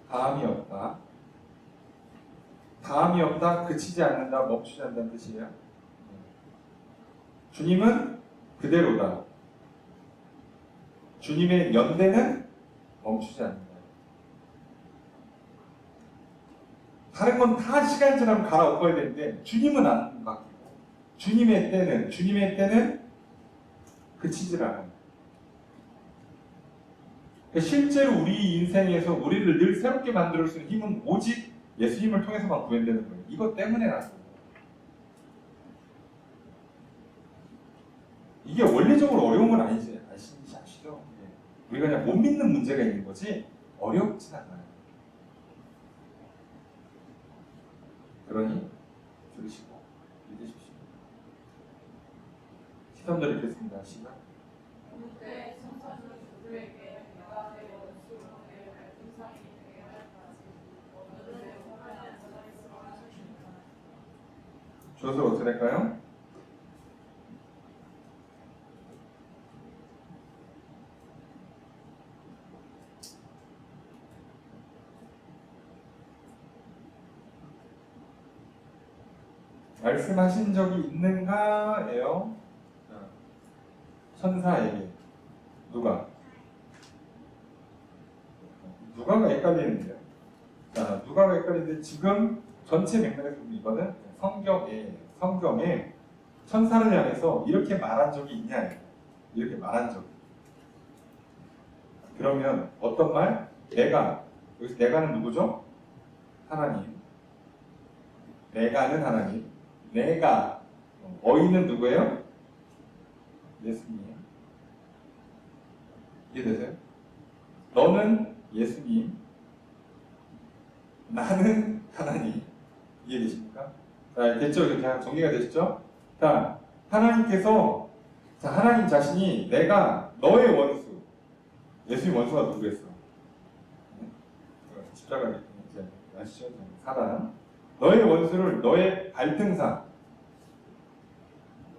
다함이 없다. 다함이 없다, 그치지 않는다, 멈추지 않는다는 뜻이에요. 주님은 그대로다. 주님의 연대는 멈추지 않는다. 다른 건 다 시간 지나면 갈아엎어야 되는데 주님은 안 바뀌고 주님의 때는 그치질 않아요. 실제로 우리 인생에서 우리를 늘 새롭게 만들 수 있는 힘은 오직 예수님을 통해서만 구현되는 거예요. 이것 때문에 나서 이게 원리적으로 어려운 건 아니지. 아시죠? 우리가 그냥 못 믿는 문제가 있는 거지 어렵진 않아요. 그러니 들으시고 믿으십시오. 13절 읽겠습니다. 시작. 그때 천사는 그들에게 내가 내 원수의 밝은 상이 되게 하였다지 너희들의 화면에 앉아있으라 하셨습니다. 주어서 어떻게 될까요? 말씀하신 적이 있는가예요. 자, 천사에게 누가가 헷갈리는데요. 자, 누가가 헷갈리는데 지금 전체 맥락에서 보면 이거는 성경에 천사를 향해서 이렇게 말한 적이 있냐, 이렇게 말한 적이. 그러면 어떤 말? 여기서 내가는 누구죠? 하나님. 내가는 하나님. 내가 어이는 누구예요? 예수님. 이해되세요? 너는 예수님, 나는 하나님. 이해되십니까? 자, 됐죠? 이렇게 정리가 되시죠? 자, 하나님께서, 하나님 자신이 내가 너의 원수, 예수님 원수가 누구겠어? 십자가에 이제 아시죠? 사단. 너의 원수를 너의 발등상.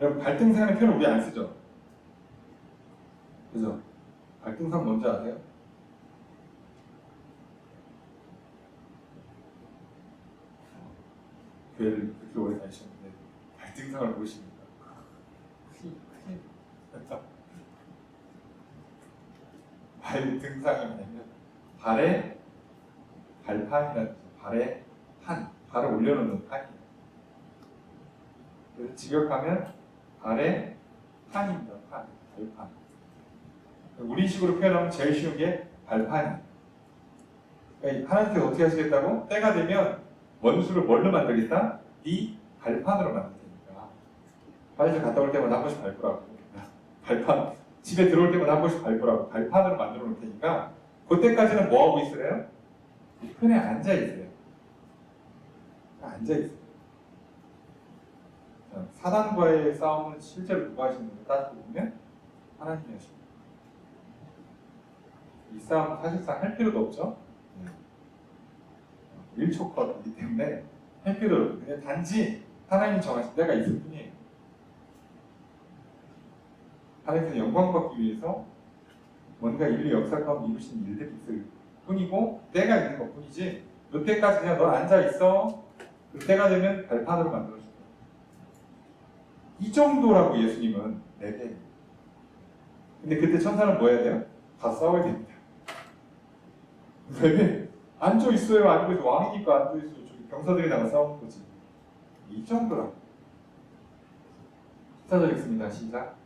여러분, 발등상이라는 표현을 우리 안 쓰죠? 그죠? 발등상 뭔지 아세요? 교회를 그렇게 오래 다니셨는데 발등상을 모르십니까? 발등상이 뭐냐면 발에 발판이라는 뜻이에요. 발에 발을 올려놓는 판이에요. 그래서 직역하면 발에 판입니다. 발판. 우리식으로 표현하면 제일 쉬운 게 발판이에요. 그러니까 하나님께서 어떻게 하시겠다고? 때가 되면 원수를 뭘로 만들겠다? 네 발판으로 만들 테니까. 화장실 갔다 올 때마다 한 번씩 밟으라고. 발판. 집에 들어올 때마다 한 번씩 밟으라고. 발판으로 만들어 놓을 테니까 그때까지는 뭐 하고 있으래요? 편에 앉아 있어요. 앉아 있어요. 사단과의 싸움은 실제로 누가 하시는지 따지고 보면 하나님이 하십니다. 이 싸움은 사실상 할 필요도 없죠. 1초 컷이기 때문에 할 필요도 없고 그냥 단지 하나님이 정하신 때가 있을 뿐이에요. 하나님께서 영광 받기 위해서 뭔가 인류 역사 가운데 이루신 일들이 있을 뿐이고 때가 있는 것 뿐이지 그때까지 그냥 너 앉아있어. 그때가 되면 발판으로 만들어줄 거야. 이 정도라고 예수님은 내게. 근데 그때 천사는 뭐 해야 돼요? 다 싸워야 됩니다. 왜? 앉아있어요. 앉아있어. 왕이니까 앉아있어. 저기 병사들이 나가 싸우는 거지. 이 정도라고. 시작하겠습니다. 시작.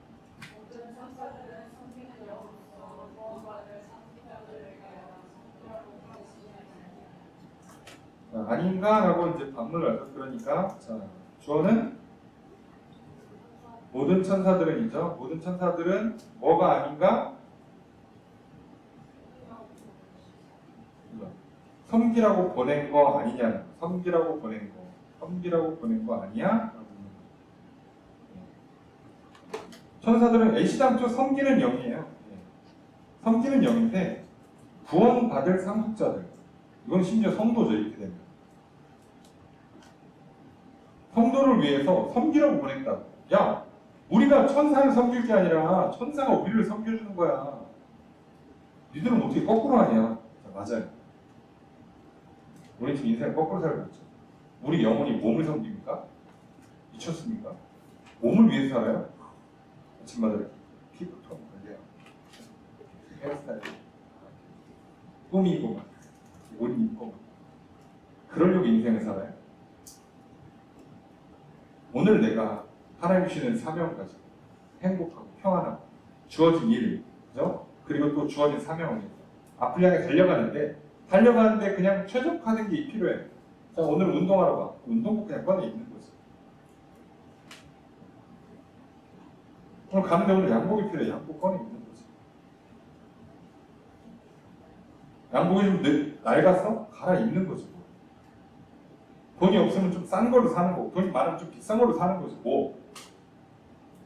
모든 천사들은 성경의 영으로서 구원받을 상속자들에게 성경으로 계시는 아닌가라고 이제 반문을 하죠. 그러니까 주어는 모든 천사들은이죠. 모든 천사들은 뭐가 아닌가? 섬기라고 보낸 거 아니냐? 섬기라고 보낸 거 아니야? 천사들은 애시당초 섬기는 영이에요. 섬기는 영인데 구원받을 상속자들. 이건 심지어 성도죠. 이렇게 되면 성도를 위해서 섬기라고 보냈다고. 야, 우리가 천사를 섬길 게 아니라 천사가 우리를 섬겨주는 거야. 니들은 어떻게 거꾸로 하냐? 맞아요. 우리 지금 인생을 거꾸로 살고 있죠. 우리 영혼이 몸을 섬깁니까? 미쳤습니까? 몸을 위해서 살아요? 아침마다 피부톤 관리해요. 헤어스타일 꾸미고 막 옷 입고 막 그러려고 인생을 살아요. 오늘 내가 하나님 주시는 사명 가지고 행복하고 평안하고 주어진 일, 그죠? 그리고 또 주어진 사명을 앞을 향해 달려가는데 그냥 최적화된 게 필요해. 자, 오늘 운동하러 가. 운동복 그냥 꺼내 입는 거지. 오늘 가는데 오늘 양복이 필요해. 양복 꺼내 입는 거지. 양복이 좀 낡았어? 갈아입는 거지. 뭐. 돈이 없으면 좀 싼 걸로 사는 거고, 돈이 많으면 좀 비싼 걸로 사는 거지. 뭐.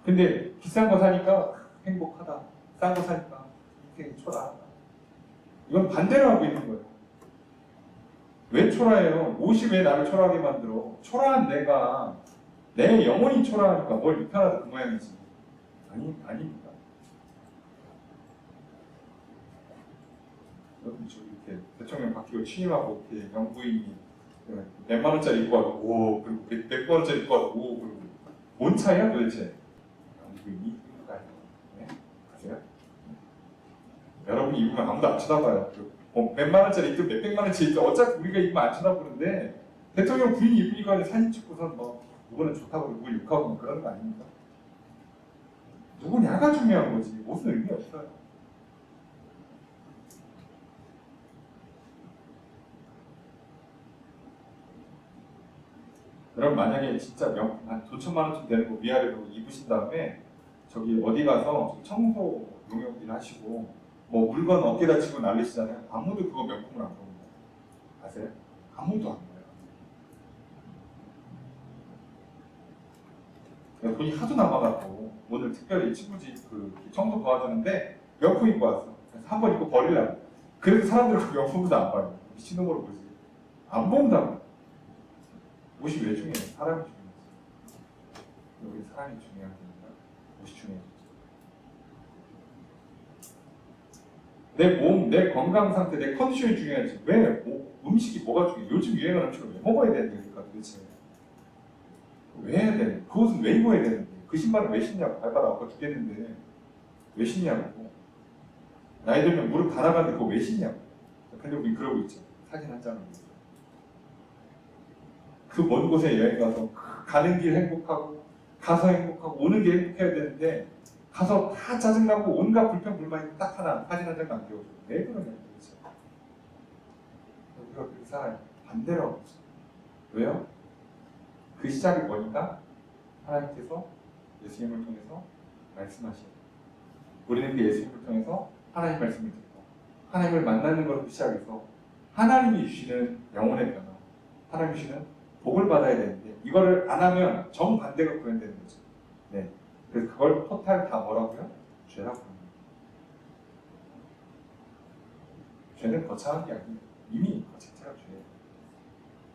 근데 비싼 거 사니까 행복하다. 싼 거 사니까 인생이 초라하다. 이건 반대로 하고 있는 거예요. 왜 초라해요? 옷이 왜 나를 초라하게 만들어? 초라한 내가 내 영혼이 초라하니까 뭘 입혀놔도 그 모양이지. 아닙니다. 여러분 저 이렇게 대통령 바뀌고 취임하고 이렇게 영부인이 몇만 원짜리 입고 와도 오, 그리고 100만 원짜리 입고 와도 오, 그리고 뭔 차이야 도대체? 이거 이거까지. 네? 아세요? 여러분이 입으면 아무도 안 쳐다봐요. 몇만 원짜리 입든 몇백만 원짜리 입든 어차피 우리가 입으면 안 쳐다보는데 대통령 부인이 입으니까 사진 찍고선 뭐 누구는 좋다고 누구 욕하고 뭐 그러는 거 아닙니까? 누구냐가 중요한 거지. 옷은 의미 없어요. 여러분 만약에 진짜 명품 한 돈 천만 원쯤 되는 거 위아래로 입으신 다음에 저기 어디 가서 청소 용역 일 하시고 뭐 물건 어깨다 치고 난리시잖아요. 아무도 그거 명품을 안 보는 거예요. 아세요? 아무도 안 봐요. 내가 돈이 하도 남아갖고 오늘 특별히 친구 집 그 청소 도와주는데 명품 입고 왔어. 그래서 한 번 입고 버리려고. 그래서 사람들이 그 명품도 안 봐요. 미친놈으로 보지. 안 본다고. 옷이 왜 중요해? 사람이 중요해. 여기 사람이 중요한 겁니다. 옷이 중요해. 내 몸, 내 건강 상태, 내 컨디션이 중요하지. 왜 음식이 뭐가 중요해? 요즘 유행하는 음식을 왜 먹어야 되는 겁니까 도대체? 왜 해야 돼? 그 옷은 왜 입어야 되는데? 그 신발은 왜 신냐고. 발바닥 아파 죽겠는데 왜 신냐고. 나이 들면 무릎 다 나가는데 그거 왜 신냐고. 근데 우리 그러고 있죠. 사진 한 장을 보고. 그 먼 곳에 여행 가서 가는 길 행복하고 가서 행복하고 오는 게 행복해야 되는데 가서 다 짜증나고 온갖 불평 불만이 딱 하나 사진 한 장 남겨줘. 왜 그러냐 도대체. 우리가 그렇게 살아요. 반대로 하고 있어요. 왜요? 그 시작이 뭐니까 하나님께서 예수님을 통해서 말씀하시고 우리는 그 예수님을 통해서 하나님 말씀을 듣고 하나님을 만나는 것부터 시작해서 하나님이 주시는 영혼의 변화, 하나님이 주시는 복을 받아야 되는데 이거를 안 하면 정반대가 구현되는 거죠. 네. 그래서 그걸 토탈 다 뭐라고요? 죄라고 합니다. 죄는 거창한 게 아니에요. 이미 그 자체가 죄예요.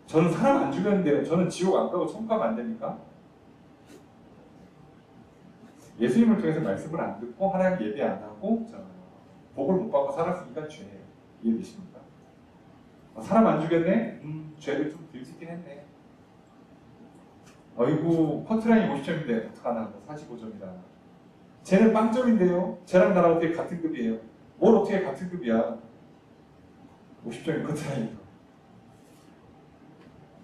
저는 사람 안 죽였는데요. 저는 지옥 안 가고 천국 가면 안 됩니까? 예수님을 통해서 말씀을 안 듣고 하나님 예배 안 하고 복을 못 받고 살았으니까 죄예요. 이해되십니까? 사람 안 죽였네? 죄를 좀 들짓긴 했네. 어이구 커트라인이 50점인데 어떡하나 45점이다. 쟤는 빵점인데요. 쟤랑 나랑 어떻게 같은 급이에요. 뭘 어떻게 같은 급이야. 50점이 커트라인이죠.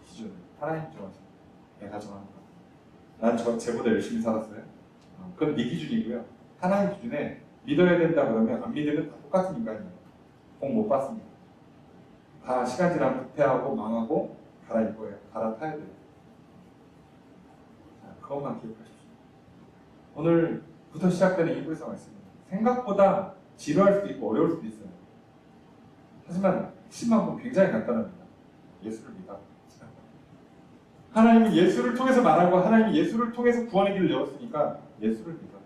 기준 하나님 정하세요. 내가 정하는 거. 난 쟤보다 열심히 살았어요. 그건 네 기준이고요. 하나님 기준에 믿어야 된다 그러면 안 믿으면 다 똑같은 인간이에요. 복 못 받습니다. 다 시간 지나면 부패하고 망하고 갈아입어요. 갈아타야 돼요. 그것만 기억하십시오. 오늘부터 시작되는 이불사 말씀입니다. 생각보다 지루할 수도 있고 어려울 수도 있어요. 하지만 핵심만 보면 굉장히 간단합니다. 예수를 믿어. 하나님은 예수를 통해서 말하고 하나님이 예수를 통해서 구원의 길을 열었으니까 예수를 믿어.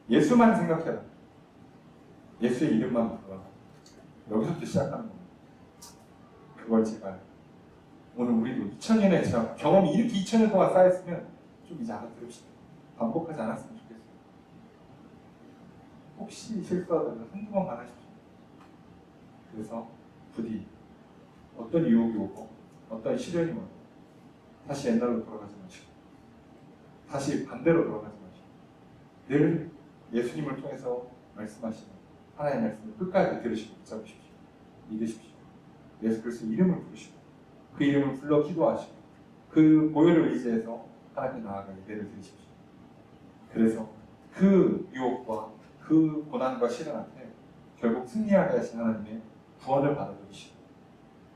예수만 생각해라. 예수의 이름만 불러라. 여기서부터 시작하는 겁니다. 그걸 제발 오늘 우리도 2000년에 제가 경험이 이렇게 2000년 동안 쌓였으면 좀 이제 알아들읍시다. 반복하지 않았으면 좋겠어요. 혹시 실수하다가 한두 번만 하십시오. 그래서 부디 어떤 유혹이 오고 어떤 시련이 오고 다시 옛날로 돌아가지 마시고 다시 반대로 돌아가지 마시고 늘 예수님을 통해서 말씀하시는 하나님의 말씀을 끝까지 들으시고 붙잡으십시오. 믿으십시오. 예수 그리스도 이름을 부르시고 그 이름을 불러 기도하시고 그 보혈을 의지해서 하나님 나아가 예배를 드리십시오. 그래서 그 유혹과 그 고난과 시련 앞에 결국 승리하게 하신 하나님의 구원을 받아들이시고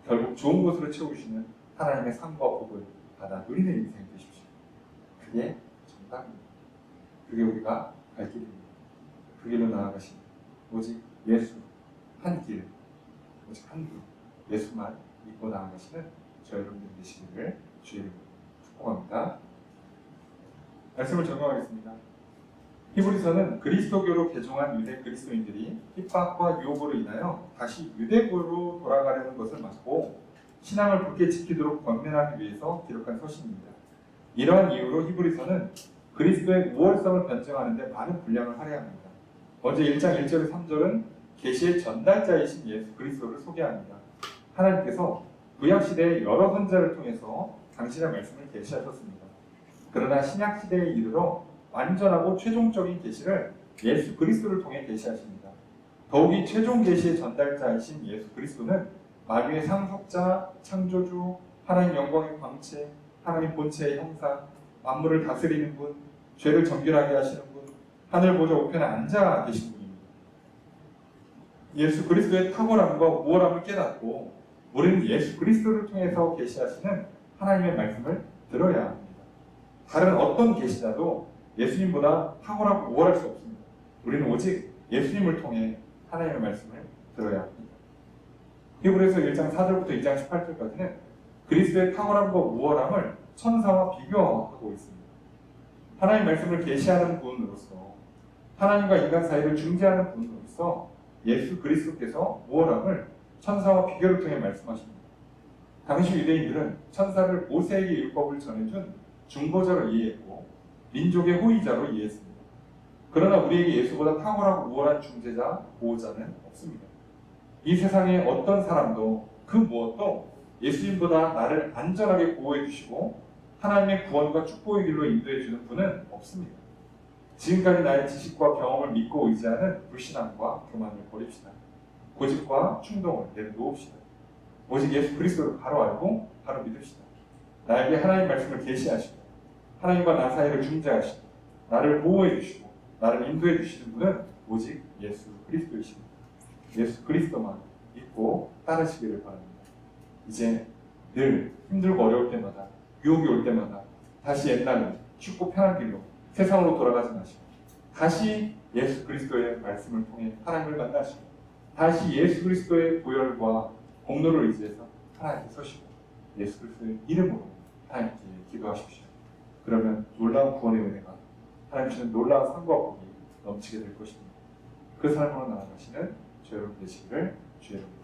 결국 좋은 곳으로 채우시는 하나님의 삶과 복을 받아 누리는 인생이 되십시오. 그게 정답입니다. 그게 우리가 갈 길입니다. 그 길로 나아가시는 오직 예수 한 길, 오직 한 길, 예수만 믿고 나아가시는 저 여러분들 되시기를 주의 이름으로 축복합니다. 말씀을 적용하겠습니다. 히브리서는 그리스도교로 개종한 유대 그리스도인들이 핍박과 유혹으로 인하여 다시 유대교로 돌아가려는 것을 막고 신앙을 굳게 지키도록 권면하기 위해서 기록한 서신입니다. 이러한 이유로 히브리서는 그리스도의 우월성을 변증하는 데 많은 분량을 할애합니다. 먼저 1장 1절에 3절은 계시의 전달자이신 예수 그리스도를 소개합니다. 하나님께서 구약 시대의 여러 선자를 통해서 당신의 말씀을 계시하셨습니다. 그러나 신약 시대에 이르러 완전하고 최종적인 계시를 예수 그리스도를 통해 계시하십니다. 더욱이 최종 계시의 전달자이신 예수 그리스도는 만유의 상속자, 창조주, 하나님 영광의 광채, 하나님 본체의 형상, 만물을 다스리는 분, 죄를 정결하게 하시는 분, 하늘 보좌 우편에 앉아 계신 분입니다. 예수 그리스도의 탁월함과 우월함을 깨닫고 우리는 예수 그리스도를 통해서 계시하시는 하나님의 말씀을 들어야 합니다. 다른 어떤 계시자도 예수님보다 탁월하고 우월할 수 없습니다. 우리는 오직 예수님을 통해 하나님의 말씀을 들어야 합니다. 히브리서 1장 4절부터 2장 18절까지는 그리스도의 탁월함과 우월함을 천사와 비교하고 있습니다. 하나님 말씀을 계시하는 분으로서 하나님과 인간 사이를 중재하는 분으로서 예수 그리스도께서 우월함을 천사와 비교를 통해 말씀하십니다. 당시 유대인들은 천사를 모세에게 율법을 전해준 중보자로 이해했고 민족의 호위자로 이해했습니다. 그러나 우리에게 예수보다 탁월하고 우월한 중재자, 보호자는 없습니다. 이 세상의 어떤 사람도 그 무엇도 예수님보다 나를 안전하게 보호해 주시고 하나님의 구원과 축복의 길로 인도해 주는 분은 없습니다. 지금까지 나의 지식과 경험을 믿고 의지하는 불신앙과 교만을 버립시다. 고집과 충동을 내려놓읍시다. 오직 예수 그리스도를 바로 알고 바로 믿읍시다. 나에게 하나님 말씀을 계시하시고 하나님과 나 사이를 중재하시고 나를 보호해 주시고 나를 인도해 주시는 분은 오직 예수 그리스도이십니다. 예수 그리스도만 믿고 따르시기를 바랍니다. 이제 늘 힘들고 어려울 때마다 유혹이 올 때마다 다시 옛날로 쉽고 편한 길로 세상으로 돌아가지 마시고 다시 예수 그리스도의 말씀을 통해 하나님을 만나시고 다시 예수 그리스도의 보혈과 공로를 의지해서 하나님께 서시고 예수 그리스도의 이름으로 하나님께 기도하십시오. 그러면 놀라운 구원의 은혜가 하나님 주시는 놀라운 상과 복이 넘치게 될 것입니다. 그 삶으로 나아가시는 주 여러분 되시기를 주의 이름으로